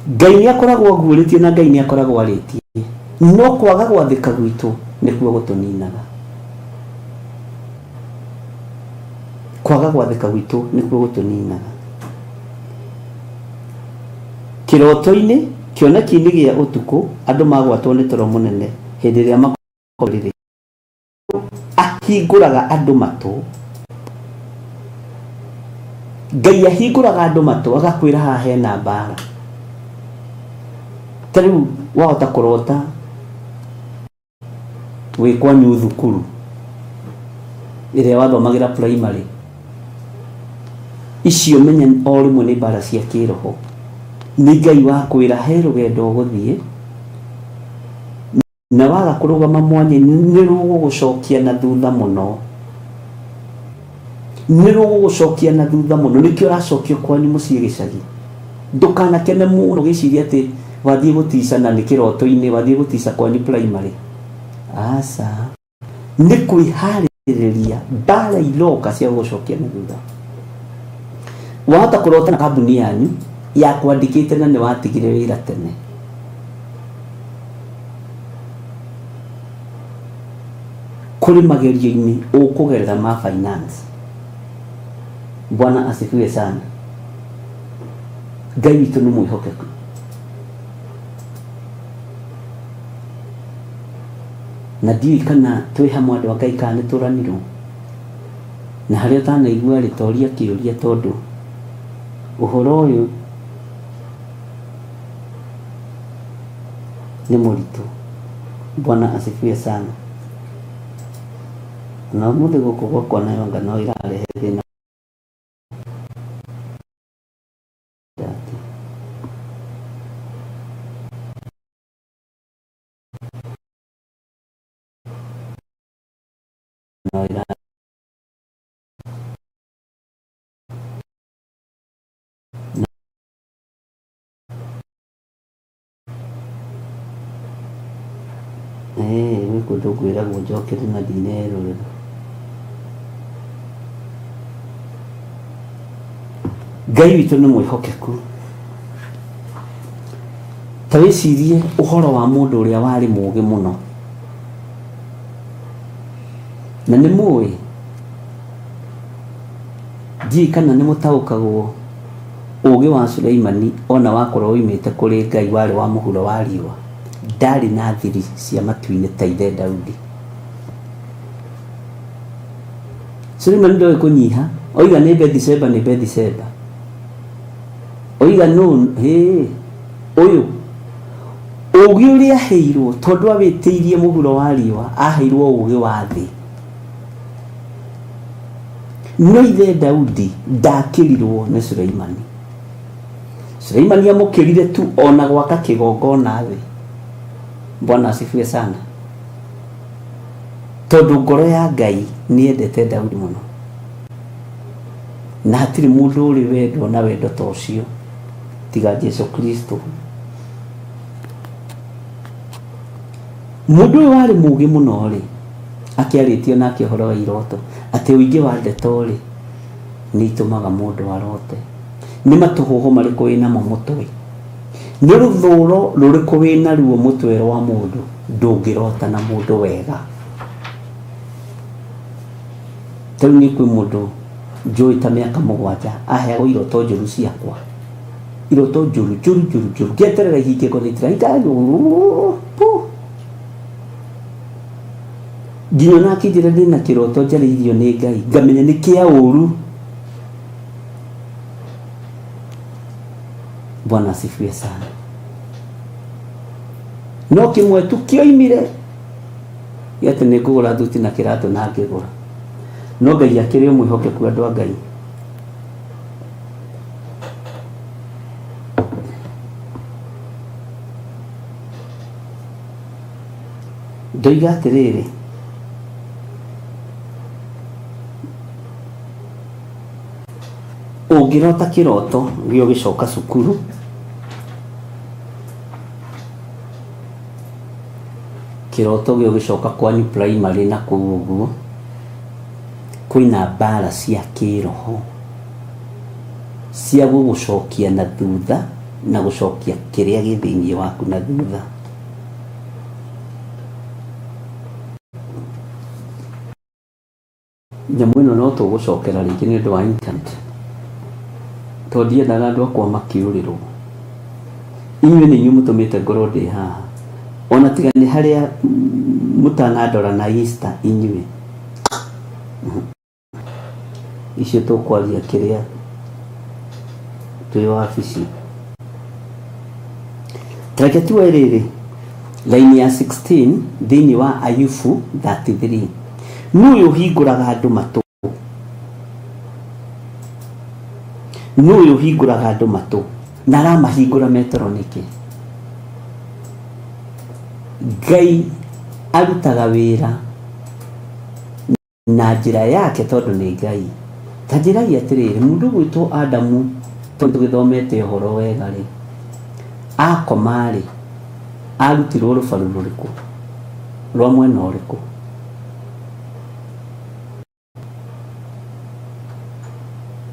Ngai nĩ akoragwo aguũrĩtie na Ngai nĩ akoragwo arĩtie, no kwaga gwathĩka gwitũ nĩkuo gũtũninaga. Kwaga gwathĩka gwitũ nĩkuo gũtũninaga. Kĩroto-inĩ kĩoneki-inĩ gĩa ũtukũ andũ magwatwo nĩ toro mũnene hĩndĩ ĩrĩa makorire ahingũraga andũ matũ. Ngai ahingũraga andũ matũ agakwĩra haha hena mbara. Tarĩu wahota kũrota wĩ kwanyu thukuru ĩrĩa wathomagĩra primary, icio menya o rĩmwe nĩ mbara cia kĩroho. Nĩ Ngai wakwĩra he rũgendo ũgũthiĩ na waga kũrũgama mwanya nĩ rũgũgũcokia na thutha mũno. Nĩkĩo ũracokio kwanyu mũciĩ gĩcagi. Ndũkanakene mũno gĩciria atĩ wathiĩ gũtica na nĩ kĩroto-inĩ, wathiĩ gũtica kwanyu primary. Aca, nĩ kwĩharĩrĩria mbara iroka cia gũcokia na thutha. Wahota kũrota na kambuni yanyu ya kwandĩkĩte na nĩ watigire wĩra tene. Kũrĩ magerio-inĩ ũkũgerera ma finance. Bwana asifiwe sana. Ngai witũ nĩ mwĩhokeku. Na ndiũĩ kana twĩ hamwe andũ a Ngai kana nĩ tũranirwo. Na harĩa ũtanaigua rĩ toria kĩũria, tondũ ũhoro ũyũ nĩ mũritũ. Bwana asifiwe sana. Na mũndũ gũkũ gwakwa nayo ngano irarehe thĩna. Gwĩkũ ndũngwĩragwo njokere na ndinerorera. Ngai witũ nĩ mwĩhokeku. Ta wĩcirie ũhoro wa mũndũ ũrĩa warĩ mũũgĩ mũno. Na nĩ mũĩ, ndiũĩ kana nĩ mũtaũkagwo ũũgĩ wa Suleimani ona wakorwo woimĩte kũrĩ Ngai warĩ wa mũhuro wa riũa. Ndarĩ na thiri cia matu-inĩ ta ithe Daudi. Suleimani ndoĩ kũnyiha, oiga nĩ Bethsheba. Oiga no, ũyũ ũũgĩ ũrĩa aheirwo tondũ awĩtĩirie mũhuro wa riũa, aheirwo ũũgĩ wa thĩ. No ithe Daudi ndakĩrirwo nĩ Suleimani. Suleimani amũkĩrire tu ona gwaka kĩgongona thĩ. Bwana asifiwe sana. tondu ngoro ya Ngai ni endete Daudi muno na hatiri mundu uri wendo na wendo ta ucio tiga Jesu Kristo. Mundu uyu wari mugi muno ri akiaritio na akihoro wa iroto ati uingi wa ndeto ri ni itumaga mundu arote. Ni matuhuho mariku wina mo mutwe, ni ruthuro ruriku wina ruo mutwe wa mundu ndungirota na mundu wega. Tau ni kwi mundu njui ta miaka 7 aheagwo iroto njuru ciakwa, iroto njuru ngeterera ihinge konitira itayo nginya nakinjira ndina kiroto njariirio ni Ngai ngamenya ni kia uru. Bwana asifiwe sana. No kimwe tu kioimire yate ni kugura thuti na kirato na ngigura, no Ngai akiri mwihokeku andu a Ngai. Ndoiga atiriri, ungirota kiroto gio gicoka cukuru kiroto gio gicoka kwanyu primary na kuu uguo kwina mbara cia kiroho cia gugucokia na thutha na gucokia kiria gi thiini waku na thutha. Nyamu ino no tugucokera ringi ni undu wa internet tondu ndiendaga andu akwa makiurirwo. Inyuĩ nĩ inyuĩ mũtũmĩte ngoro ndĩ haha, ona tiga nĩ harĩa mũtanandora na Easter inyuĩ icio tũkwaria kĩrĩa twĩ wabici. Tareke tuwe rĩrĩ laini ya 16 thĩinĩ wa Ayubu 33. Nũyũ hingũraga andũ matũ, nũyũ hingũraga andũ matũ na aramahingũra metoro nĩkĩ? Ngai arutaga wĩra na njĩra yake tondu nĩ Ngai. Ta njĩragia atĩrĩrĩ, mũndũ gwĩtwo Adamu tondu gĩthomete ũhoro wega rĩ, akoma rĩ arutirwo rũbaru rũrĩkũ rwa mwena ũrĩkũ?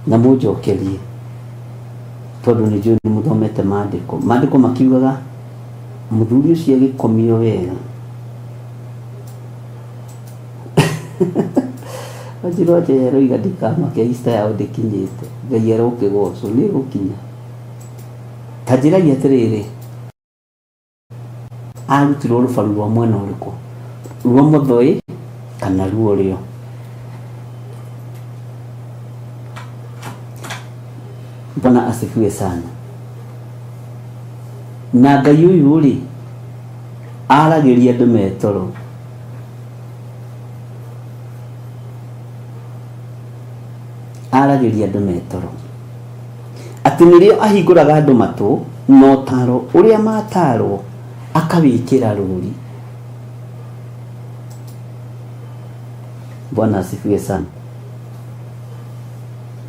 Na mũnjokerie tondu nĩ njũĩ nĩ mũthomete maandĩko makiugaga mũthuri ũcio agĩkomio wega Wanjiru aje roiga ndikamake Easter yao ndĩkinyĩte, Ngai arokĩgocwo nĩ gũkinya. Ta njĩragia atĩrĩrĩ, arutirwo rũbaru rwa mwena ũrĩkũ? Rwa mũthoi kana ruo rĩo? Bwana asifiwe sana. Na Ngai ũyũ rĩ aragĩria andũ metoro. Aragĩria andũ metoro atĩ nĩrĩo ahingũraga andũ matũ na ũtaro ũrĩa matarwo akawĩkĩra rũri. Bwana asifiwe sana.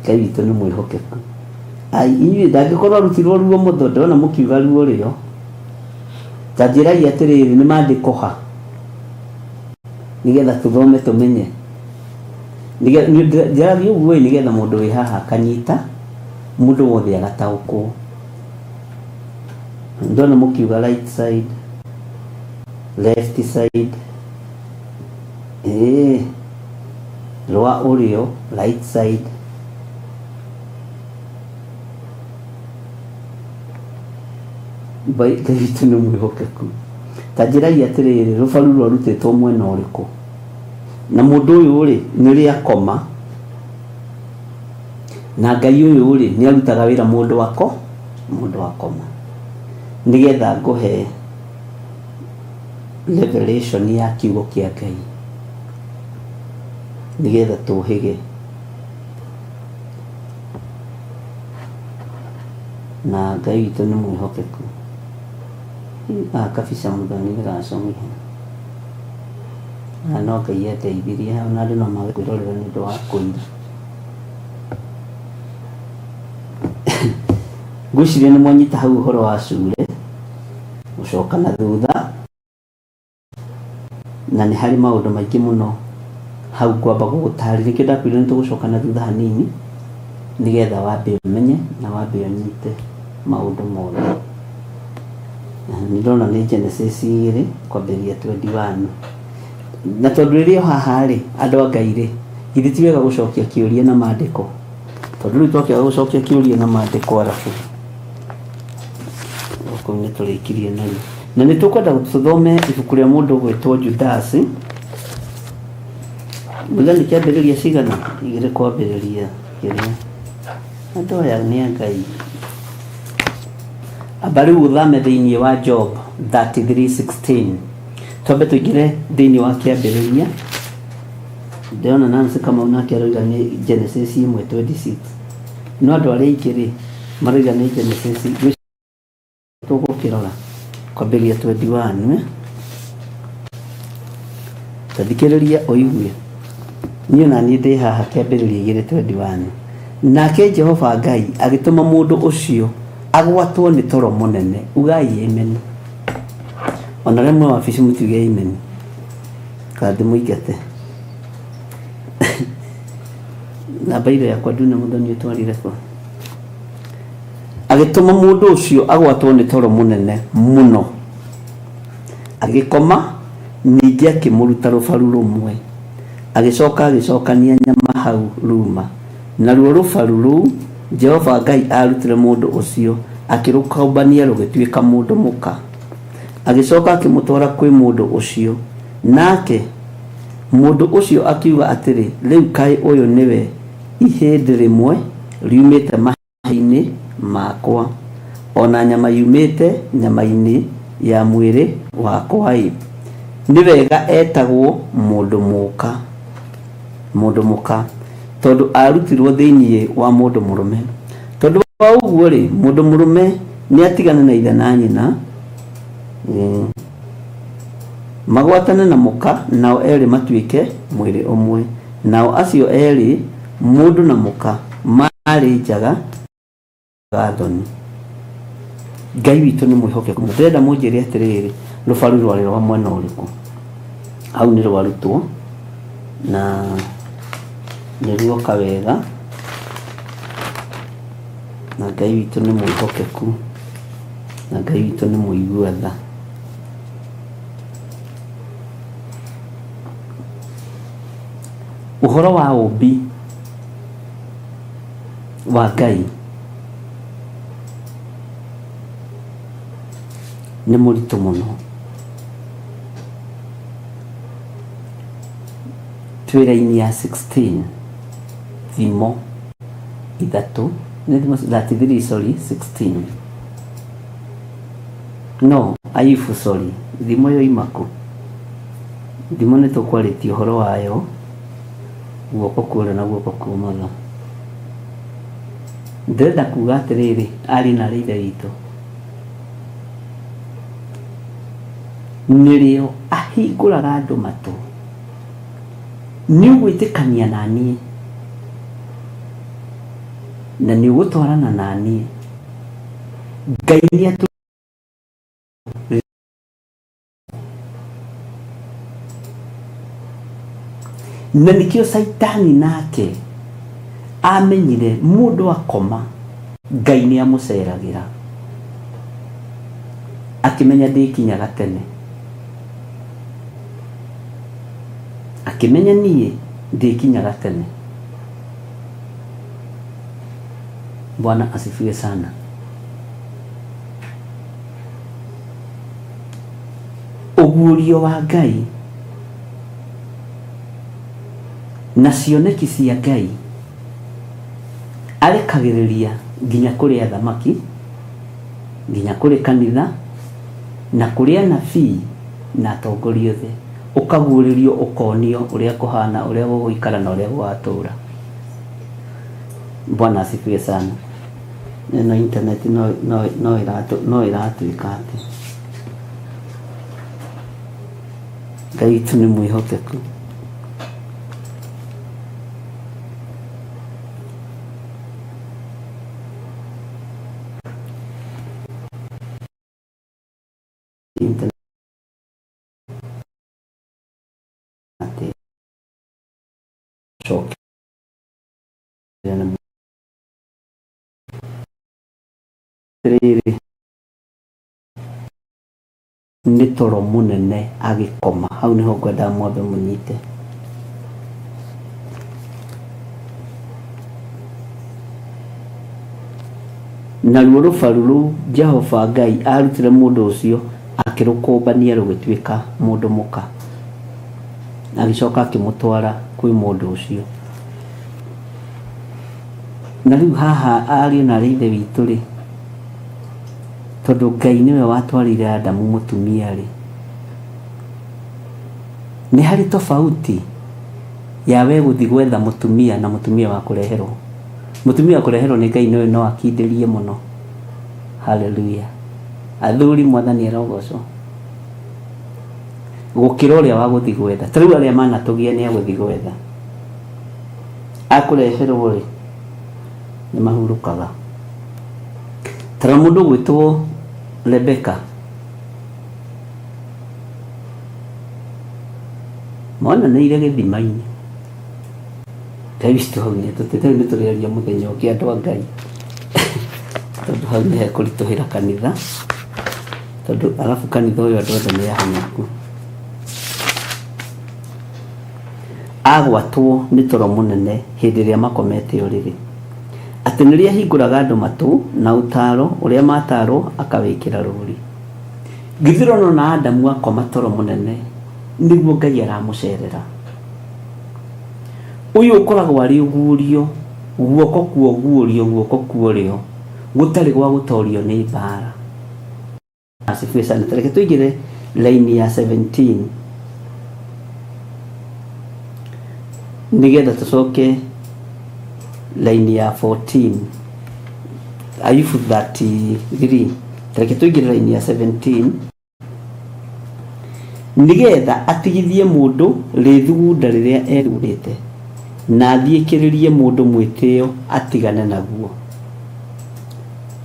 Ngai witũ nĩ mwĩhokeku. Inyuĩ ndangĩkorwo arutirwo ruo mũtho ndona mũkiuga ruo rĩo. Ta njĩragia atĩrĩrĩ, nĩ maandĩko ha nĩgetha tũthome tũmenye. Njaragia ũguo nĩgetha mũndũ wĩ haha akanyita, mũndũ wothe agataũkwo. Ndona mũkiuga right side, left side, rwa ũrĩo, right side. Ngai witũ nĩ mwĩhokeku. Ta njĩragia atĩrĩrĩ, rũbaru rwarutĩtwo mwena ũrĩkũ? Na mũndũ ũyũ rĩ nĩrĩ akoma, na Ngai ũyũ rĩ nĩ arutaga wĩra mũndũ akoma, nĩgetha ngũhe revelation ya kiugo kĩa Ngai, nĩgetha tũhĩge. Na Ngai witũ nĩ mwĩhokeku. Kabisa mũthoni nĩgacomire. na no Ngai ateithirie ona andũ no mage kwĩrorera nĩ ũndũ wa kũira. Ngwĩciria nĩ mwanyita hau ũhoro wa cure gũcoka na thutha, na nĩ harĩ maũndũ maingĩ mũno hau kwamba gũgũtarĩria. Kĩo ndakwĩrire nĩ tũgũcoka na thutha hanini nĩgetha wambe ũmenye na wambe ũnyite maũndũ mothe. Nĩ ndĩrona nĩ Genesis 2 kwambĩrĩria 21, na tondũ rĩrĩa haha rĩ andũ a Ngai rĩ, githĩ ti wega gũcokia kĩũria na maandĩko? Tondũ rĩu twakĩaga gũcokia kĩũria na maandĩko arabu okorwo nĩ tũrĩkirie narĩo, na nĩ tũkwenda tũthome ibuku rĩa mũndũ ũgwĩtwo Judasi. Mũthenya kĩambĩrĩria cigana 2 kwambĩrĩria kĩrĩa andũ aya nĩ a Ngai. Amba rĩu ũthame thĩinĩ wa Job 33:16. Twambe tũingĩre thĩinĩ wa kĩambĩrĩria. Ndĩrona Nancy Kamau nake aroiga nĩ Genesis 1:26. No andũ arĩa aingĩ rĩ maroiga nĩ Genesis tũgũkĩrora kwambĩrĩria 21. Twathikĩrĩria ũigue. Niĩ na niĩ ndĩ haha kĩambĩrĩria 2:21. Nake Jehova Ngai agĩtũma mũndũ ũcio agwatwo nĩ toro mũnene. Ugai amen. Ona rĩmwe wabici mũtuge amen. Kandi mũingate. Na baire yakwa nduna mũthoni ũtwarire kũ. Agĩtũma mũndũ ũcio agwatwo nĩ toro mũnene mũno. Agĩkoma ningĩ akĩmũruta rũbaru rũmwe. Agĩcokania nyama hau ruma. Naruo rũbaru rũu Jehova Ngai arutire mũndũ ũcio akĩrũkambania rũgĩtuĩka mũndũ mũka. Agĩcoka akĩmũtwara kwĩ mũndũ ũcio, nake mũndũ ũcio akiuga atĩrĩ, rĩu kaĩ ũyũ nĩwe ihĩndĩ rĩmwe riumĩte mahĩ-inĩ makwa, ona nyama yumĩte nyama-inĩ ya mwĩrĩ wakwa. Nĩ wega etagwo mũndũ mũka, tondũ arutirwo thĩinĩ wa mũndũ mũrũme. Tondũ wa ũguo rĩ, mũndũ mũrũme nĩ atigana na ithe na nyina, magwatane na mũka, nao erĩ matuĩke mwĩrĩ ũmwe. Nao acio erĩ, mũndũ na mũka, marĩ njaga gathoni. Ngai witũ nĩ mwĩhokeku. Ndĩrenda mũnjĩre atĩrĩrĩ, rũbaru rwarĩ rwa mwena ũrĩkũ? Hau nĩ rwarutwo na nĩruoka wega, na Ngai witũ nĩ mwĩhokeku, na Ngai witũ nĩ mũigua tha. Ũhoro wa ũmbi wa Ngai nĩ mũritũ mũno. Twĩra-inĩ ya 16 thimo 16. No, Ayubu thimo yo imaku. Thimo nĩ tũkwarĩtie ũhoro wayo, guoko kũũrĩa na guoko kũũmotho. Ndĩrenda kuuga atĩrĩrĩ, arĩ na ithe witũ, nĩrĩo ahingũraga andũ matũ. Nĩ ũgwĩtĩkania na niĩ na nĩ ũgũtwarana na niĩ. Ngai nĩ na nikio Saitani nake amenyire mũndũ akoma, Ngai nĩ amũceragĩra, akĩmenya ndĩkinyaga tene, akĩmenya niĩ ndĩkinyaga tene. Bwana asifiwe sana. Ũguũrio wa Ngai na cioneki cia Ngai arekagĩrĩria nginya kũrĩ athamaki, nginya kũrĩ kanitha, na kũrĩ anabii na atongoria othe. Ũkaguũrĩrio, ũkonio ũrĩa kũhana, ũrĩa gũgũikara na ũrĩa gũgatũũra. Bwana asifiwe sana. Neno internet no iratuĩka atĩ Ngai witũ nĩ mwĩhokeku. Rĩrĩ nĩ toro mũnene agĩkoma. Hau nĩho ngwenda mwambe mũnyite. Naruo rũbaru rũu Jehova Ngai arutire mũndũ ũcio akĩrũkũmbania rũgĩtuĩka mũndũ mũka, agĩcoka akĩmũtwara kwĩ mũndũ ũcio. Na rĩu haha ariũ na ithe witũ rĩ, tondũ Ngai nĩwe watwarire Adamu mũtumia rĩ, nĩ harĩ tofauti ya we gũthiĩ gwetha mũtumia na mũtumia wa kũreherwo. Mũtumia wa kũreherwo nĩ Ngai nĩwe no akindĩrie mũno. Haleluya. Athuri Mwathani arogocwo. Gũkĩra ũrĩa wa gũthiĩ gwetha. Ta rĩu arĩa manatũgia nĩ agũthiĩ gwetha, akũreherwo rĩ nĩ mahurũkaga. Tara mũndũ gwĩtwo Rebeka, monanĩire gĩthima-inĩ. Ngai witũ hau nĩ tũrĩaria mũthenya ũngĩ andũ a Ngai, tondũ hau nĩ hekũritũhĩra kanitha, tondũ arabu kanitha ũyũ andũ othe nĩ ahonyoku. Agwatwo nĩ toro mũnene hĩndĩ ĩrĩa makomete ũrĩrĩ, atĩ nĩrĩo ahingũraga andũ matũ na ũtaro ũrĩa matarwo akawĩkĩra rũri. Githirano na Adamu akoma toro mũnene nĩguo Ngai aramũcerera. Ũyũ ũkoragwo arĩ ũguũrio, guoko kuo guũrio, guoko kuorio, gũtarĩ gwa gũtorio nĩ mbara. Asifiwe sana. Tareke tuingĩre laini ya 17 nĩgetha tũcoke laini ya 14. Ayubu 33. Tareke tuingĩre laini ya 17 nĩgetha atigithie mũndũ rĩthugunda rĩrĩa erurĩte na athiĩkĩrĩrie mũndũ mwĩtĩo atigane naguo.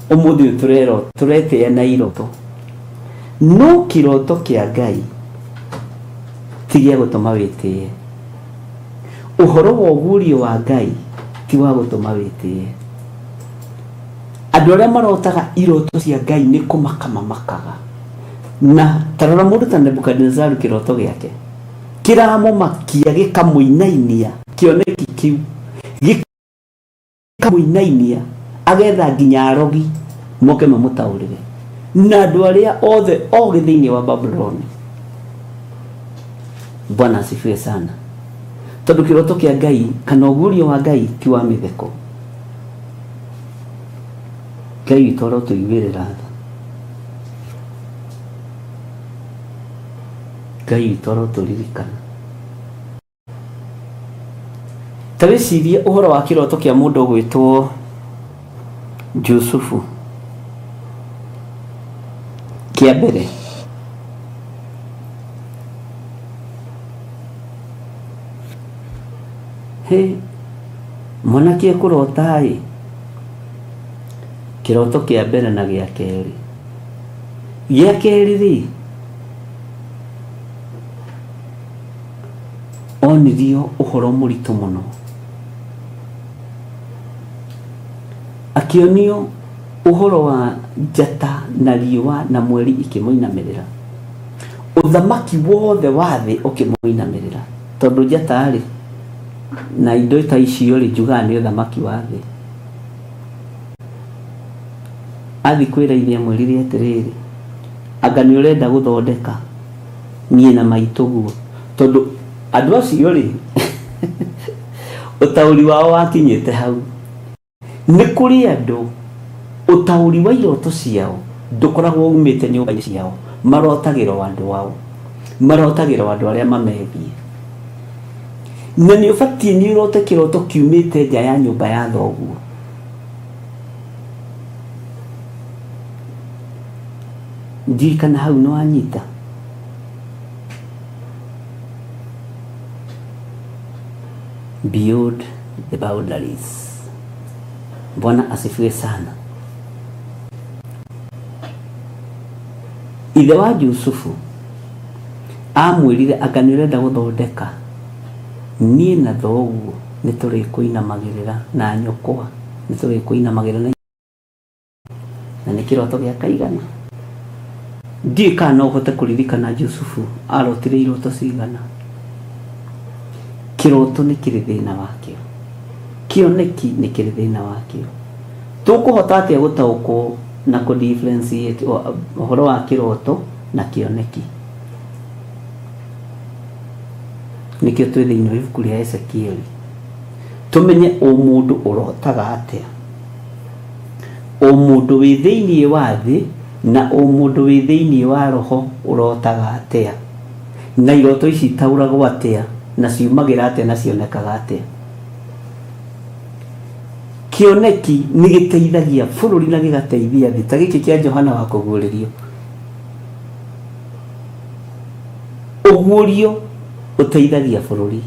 Ũmũthĩ tũretĩa na iroto, no kĩroto kĩa Ngai ti gĩa gũtũma wĩtĩe. Ũhoro wa ũguũrio wa Ngai ti wa gũtũma wĩtĩe. Andũ arĩa marotaga iroto cia Ngai nĩ kũmaka mamakaga. Na tarora mũndũ ta Nebukadnezaru kĩroto gĩake kĩramũmakia gĩkamũinainia, kĩoneki kĩu gĩkamũinainia, agetha nginya arogi moke mamũtaũrĩre, na andũ arĩa othe ogĩ thĩinĩ wa Babuloni. Bwana asifiwe sana. Tondũ kĩroto kĩa Ngai kana ũguũrio wa Ngai ti wa mĩtheko. Ngai witũ arotũiguĩrĩra tha. Ngai witũ arotũririkana. Ta wĩcirie ũhoro wa kĩroto kĩa mũndũ gwĩtwo Jusufu. Kĩa mbere, mwanake kũrota kĩroto kĩa mbere na gĩa kerĩ. Gĩa kerĩ rĩ, onirio ũhoro mũritũ mũno, akĩonio ũhoro wa njata na riũa na mweri ikĩmũinamĩrĩra, ũthamaki wothe wa thĩ ũkĩmũinamĩrĩra. Tondũ njata rĩ na indo ta icio rĩ njugaga nĩ ũthamaki wa thĩ. Athi kwĩrainia mweri rĩ atĩrĩrĩ, anga nĩ ũrenda gũthondeka niĩ na maitũguo. Tondũ andũ acio rĩ ũtaũri wao wakinyĩte hau. Nĩ kũrĩ andũ ũtaũri wa iroto ciao ndũkoragwo umĩte nyũmba-inĩ ciao, marotagĩrwo andũ ao, marotagĩrwo andũ arĩa mamegiĩ. Na nĩ ũbatiĩ nĩ ũrote kĩroto kiumĩte nja ya nyũmba ya thoguo. Njui kana hau nĩ wanyita. Build the boundaries. Bwana asifiwe sana. Ithe wa Yusufu amwirire akanirenda guthondeka nie na thoguo nituri kuinamagirira na nyokwa nituri kuinamagirira na nikiroto gya kaigana ndika no hote kuririkana Yusufu arotire iroto cigana. Kiroto ni kiri thina wakio, kioneki ni kiri thina wakio. Tukuhota atia gutaukwo na ku differentiate uhoro wa kiroto na kioneki. Nikio twi thiini wa ibuku ria Ezekieli tumenye mundu urotaga atia, mundu wi thiini wa thi na mundu wi thiini wa roho urotaga atia, na iroto ici tauragwo atia na ciumagira atia na cionekaga atia. Kioneki ni giteithagia bururi na gigateithia thi ta giki kia Johana wa kuguririo. Ugurio uteithagia bururi,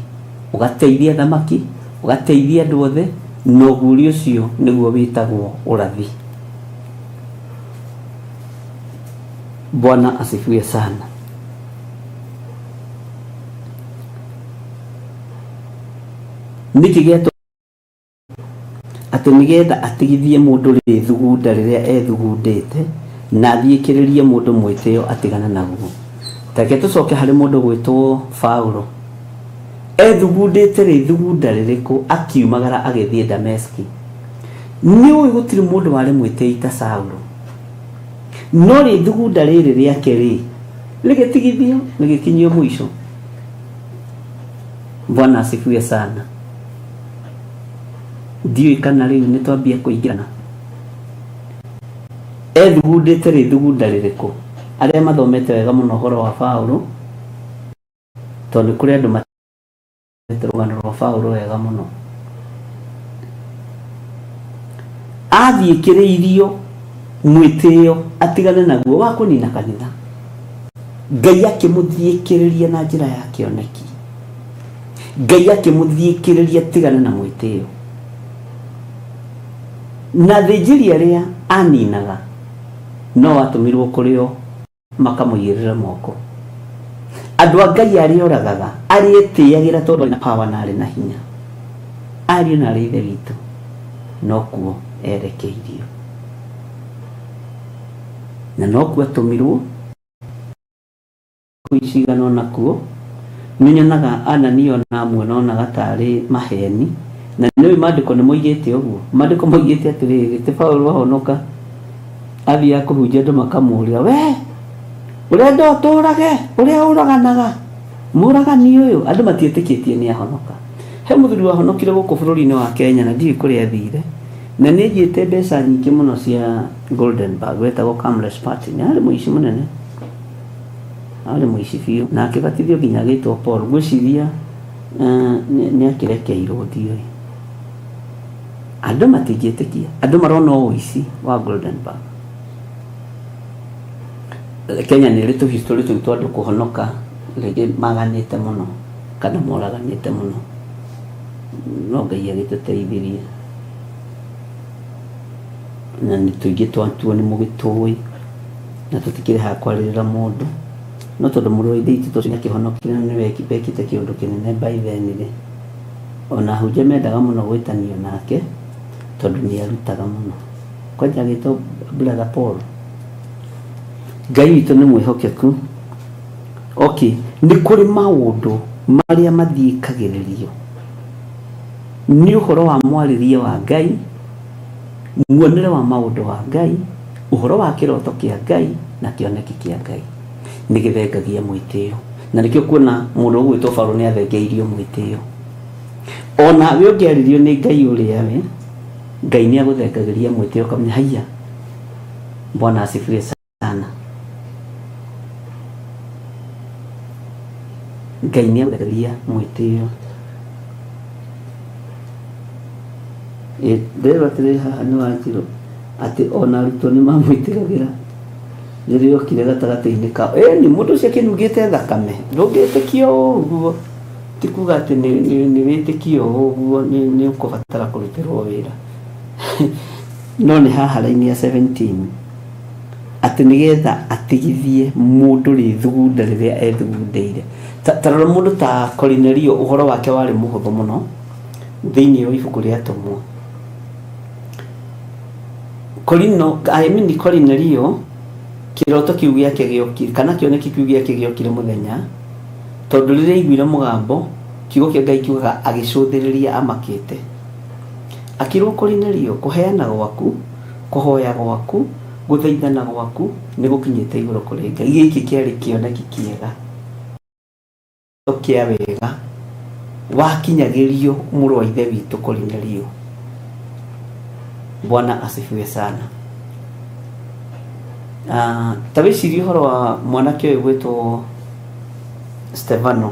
ugateithia thamaki, ugateithia andu othe, no gurio ucio niguo witagwo urathi. Bwana asifiwe sana. Nikigeto ati nigetha atigithie mundu ri thugunda riria ethugundite na thiikiririe mundu mwitio atigana naguo. Take tucoke hari mundu gwitwo Paulo ethugundite ri thugunda ririku akiumagara agithie Dameski. Ni uyu gutiri mundu wari mwitio ta Saulo, no ri thugunda riri riake ri ligitigithio ligikinyio mwisho. Bwana asifiwe sana. Ndiyo kana riu nitwambia kuingirana ethugundite ri thugunda ririku. Aria mathomete wega muno horo wa Paulo tondu kuri andu matete rugano rwa Paulo wega muno. Athiikiriirio mwitio atigane naguo wa kunina kanitha. Ngai akimuthiikiriria na njira ya kioneki. Ngai akimuthiikiriria atigane na mwitio. Na thijiri aria aninaga no atumirwo kurio makamuyirira moko. Andu a Ngai aria oragaga aria etiagira tondu na power na ari na hinya, aria na ri ithe witu no kuo erekeirio na no kuo atumirwo kuicigana nakuo. Ninyonaga Anania na amwe nonaga tari maheni, na niwe mandiko ni moigite uguo. Mandiko moigite atiri ti Paulo wahonoka athia kuhunjia andu makamuria, we urenda uturage uria uraganaga muragani uyu. Andu matietikitie ni ahonoka. He muthuri wahonokire guku bururi-ini wa Kenya na ndiye kuria thire, na ni njite mbeca nyingi muno cia Goldenberg wetagwo Camless Party. Ni ari muici munene, ari muici biu, na akibatithio nginya gitwo Paul. Gwiciria ni akirekeirwo ndiyo. Andu matingietikia, andu marona uici wa Goldenberg. Kenya ni ritu history tu andu kuhonoka rege maganite muno kana moraganite muno. No Ngai agituteithirie na nituingi twantuo ni mugitui na tutikire ha kwaririra mundu no tondu muru ithe itu tucinya kihonokire ni weki bekite kiundu kinene by then ri ona huje mendaga muno gwitanio nake tondu ni arutaga muno kwanja gito brother Paul. Ngai witu ni mwihokeku. Okay, ni kuri maundu maria mathiikagiririo ni uhoro wa mwaririe wa Ngai, muonere wa maundu wa Ngai, uhoro wa kiroto kia Ngai na kioneki kia Ngai ni githengagia mwitio. Na nikio kuona mundu gwitwo Paulo ni athengeirio mwitio. Ona we ungiaririo ni Ngai uria we Ngai ni aguthengagiria mwitio kamenya haya. Bwana asifiwe sana. Ngai ni aguthengagiria mwitio. Ndero atire haha ni wachiro ati ona aruto ni mamwitiragira ririo kire gatagati-ini ka ni mundu cia kinugite thakame ndungitikio uguo ti kuga ati ni witikio uguo ni ukubatara kurutirwo wira no ni haha raini ya 17 ati nigetha atigithie mundu ri thugunda riria ethugundeire tarora mundu ta Cornelio uhoro wake wari muhuthu muno thiini wa ibuku ria Atumwo. Cornelio kiroto kiu giake giokire kana kioneki kiu giake giokire muthenya tondu riria iguire mugambo kiugo kia Ngai kiugaga agicuthiriria amakite akirwo Cornelio kuheana gwaku kuhoya gwaku guthaithana gwaku ni gukinyite iguru kuri Ngai giki kiari kioneki kiega kia wega wakinyagirio muru wa ithe witu Cornelio. Bwana asifiwe sana. Tabiciri uhoro wa mwanake uyu gwitwo Stefano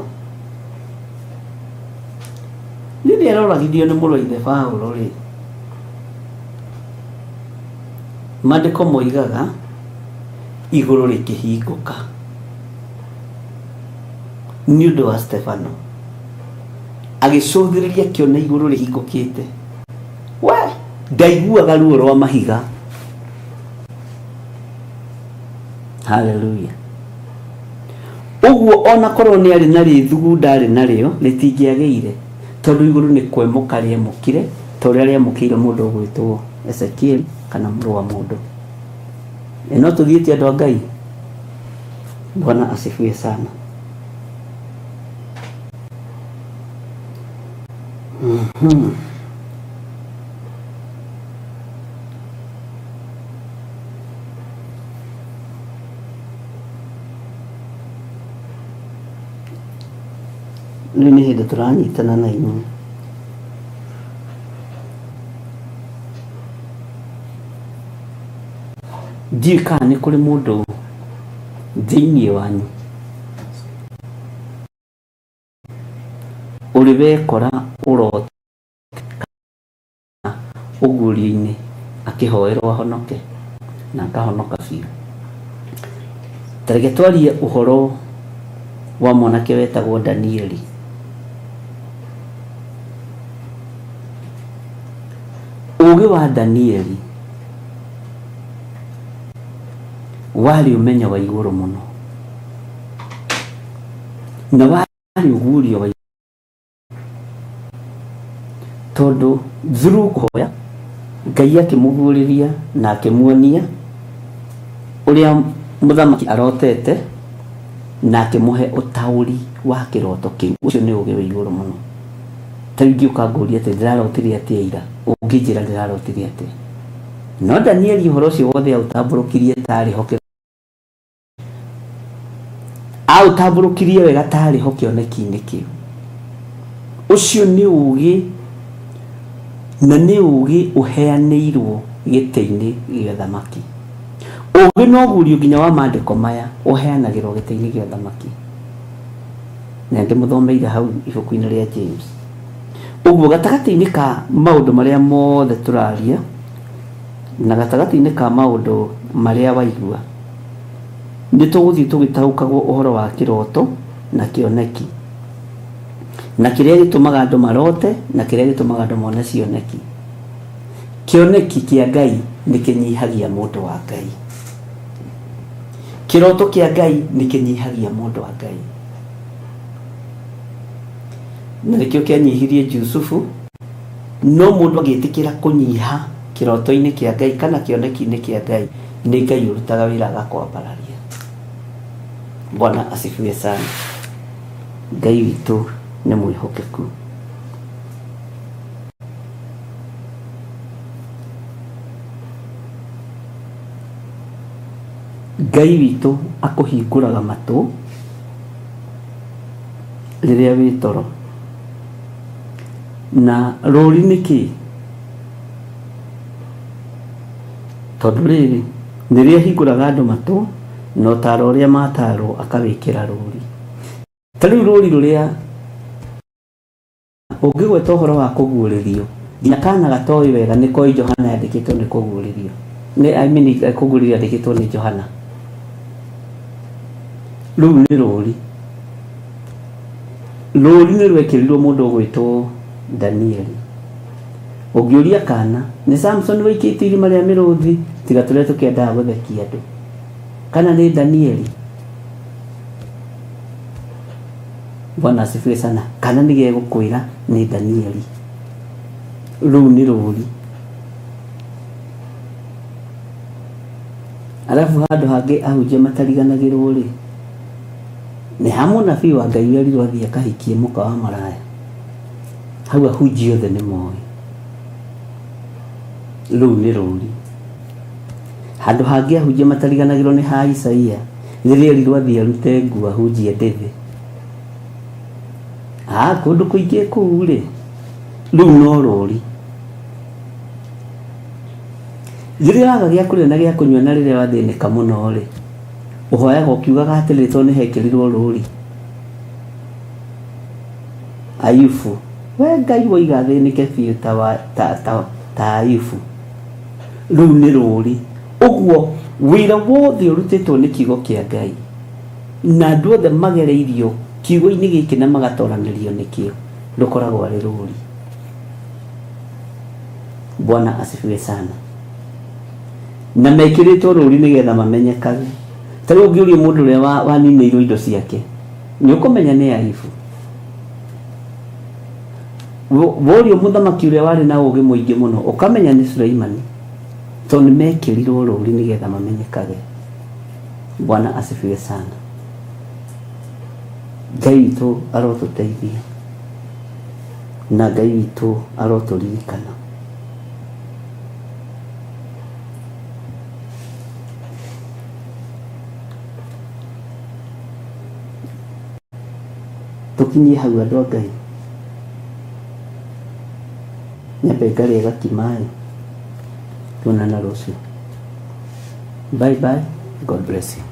nithi aroragithio ni muru wa ithe Paulo ri mandiko moigaga iguru rikihinguka ni undu wa Stefano agicuthiriria kiona iguru rihingukite we ndaiguaga ruo rwa mahiga. Hallelujah. Uguo ona korwo ni ari na rithuguda ari nario ritingiageire tondu iguru ni kwemuka riemukire toria riemukire mundu ugwitwo Ezekiel kana muru wa mundu eno tuthiite andu a Ngai. Bwana asifiwe sana. Riu ni hindi turanyitana na inyuĩ. Ndiũĩ kana nĩ kũrĩ mũndũ thĩinĩ wanyu ũrĩ wekora ũrota ũguũrio-inĩ akĩhoerwo ahonoke na akahonoka biũ. Ta reke twarie ũhoro wa mwanake wetagwo Danieli. Ũũgĩ wa Danieli warĩ ũmenyo wa igũrũ mũno na warĩ ũguũrio wa tondu through kuhoya Ngai akĩmũguũrĩria na akĩmuonia ũrĩa muthamaki arotete na akĩmũhe ũtaũri wa kĩroto kĩu. Ũcio nĩ ũũgĩ wa igũrũ mũno. Ta rĩngĩ ũkangũria atĩ ndĩrarotire atĩa ira, ũngĩnjĩra ndĩrarotire atĩa. No Danieli ũhoro ũcio wothe aũtambũrũkirie tarĩ ho aũtambũrũkirie wega tarĩ ho kĩoneki-inĩ kĩu. Ũcio nĩ ũũgĩ na nĩ ũũgĩ ũheanĩirwo gĩtĩ-inĩ gĩa ũthamaki. Ũũgĩ no guũrio nginya wa maandĩko maya ũheanagĩrwo gĩtĩ-inĩ gĩa ũthamaki. Na ndĩmũthomeire hau ibuku-inĩ rĩa James. Ũguo gatagatĩ-inĩ ka maũndũ marĩa mothe tũraria na gatagatĩ-inĩ ka maũndũ marĩa waigua nĩ tũgũthiĩ tũgĩtaũkagwo ũhoro wa kĩroto na kĩoneki na kĩrĩa gĩtũmaga andũ marote na kĩrĩa gĩtũmaga andũ mone cioneki. Kĩoneki kĩa Ngai nĩ kĩnyihagia mũndũ wa Ngai. Kĩroto kĩa Ngai nĩ kĩnyihagia mũndũ wa Ngai. Na nĩkĩo kĩanyihirie Jusufu, no mũndũ agĩtĩkĩra kũnyiha kĩroto-inĩ kĩa Ngai kana kĩoneki-inĩ kĩa Ngai nĩ Ngai ũrutaga wĩra agakwambararia. Bwana asifiwe sana. Ngai witũ nĩ mwĩhokeku. Ngai witũ akũhingũraga matũ rĩrĩa wĩ toro. Na rũri nĩkĩ? Tondũ rĩrĩ nĩrĩo ahingũraga andũ matũ no taro ũrĩa matarwo akawĩkĩra rũri. Ta rĩu rũri rũrĩa ũngĩgweta ũhoro wa kũguũrĩrio nginya kana gatoĩ wega nĩ koĩ Johana yandĩkĩtwo nĩ kũguũrĩrio. Kũguũrĩrio yandĩkĩtwo nĩ Johana. Rĩu nĩ rũri rũri nĩ rwekĩrirwo mũndũ ũgwĩtwo Danieli. Ũngĩũria kana nĩ Samson waikĩtie irima rĩa mĩrũthi tiga tũrĩa tũkĩendaga gũthekia andũ, kana nĩ Danieli? Bwana asifiwe sana. Kana nĩ gegũkwĩra nĩ Danieli. Rũu nĩ rũri. Alafu handũ hangĩ ahunjia matariganagĩrwo rĩ, nĩ ha mũnabii wa Ngai werirwo athiĩ akahikie mũka wa maraya. Hau ahunjia othe nĩ moĩ. Rũu nĩ rũri. Handũ hangĩ ahunjia matariganagĩrwo nĩ ha Isaia rĩrĩa erirwo athiĩ arute nguo ahunjie ndĩthĩ. Kũndũ kũingĩ kũu rĩ, rũu no rũri. Rĩrĩa waga gĩa kũrĩa na gĩa kũnyua na rĩrĩa wathĩnĩka mũno rĩ, ũhoyaga ũkiugaga atĩrĩ tondũ nĩ hekĩrirwo rũri. Ayubu, we Ngai woiga thĩnĩke biũ ta Ayubu. Rũu nĩ rũri. Ũguo wĩra wothe ũrutĩtwo nĩ kiugo kĩa Ngai na andũ othe magereirio kiugo-inĩ gĩkĩ na magatoranĩrio nĩkĩo, ndũkoragwo arĩ rũri. Bwana asifiwe sana. Na mekĩrĩtwo rũri nĩgetha mamenyekage. Ta rĩu ũngĩũria mũndũ ũrĩa waninĩirwo indo ciake, nĩ ũkũmenya nĩ Ayubu. Worio mũthamaki ũrĩa warĩ na ũũgĩ mũingĩ mũno, ũkamenya nĩ Suleimani, tondũ nĩ mekĩrirwo rũri nĩgetha mamenyekage. Bwana asifiwe sana. Ngai witũ arotũteithia na Ngai witũ arotũririkana. Tũkinyie hau andũ a Ngai. Nyambe ngarĩa gakimaya. Tuonana rũciũ. Bye bye. God bless you.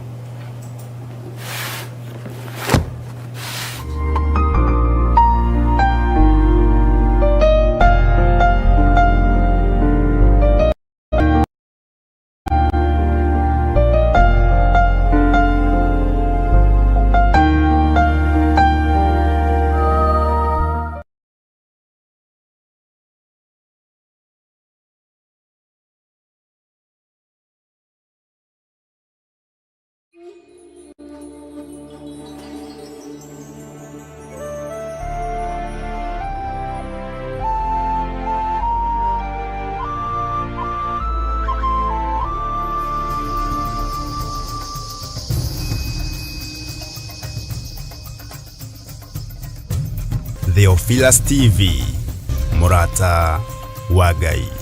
Theophilus TV, Mũrata wa Ngai.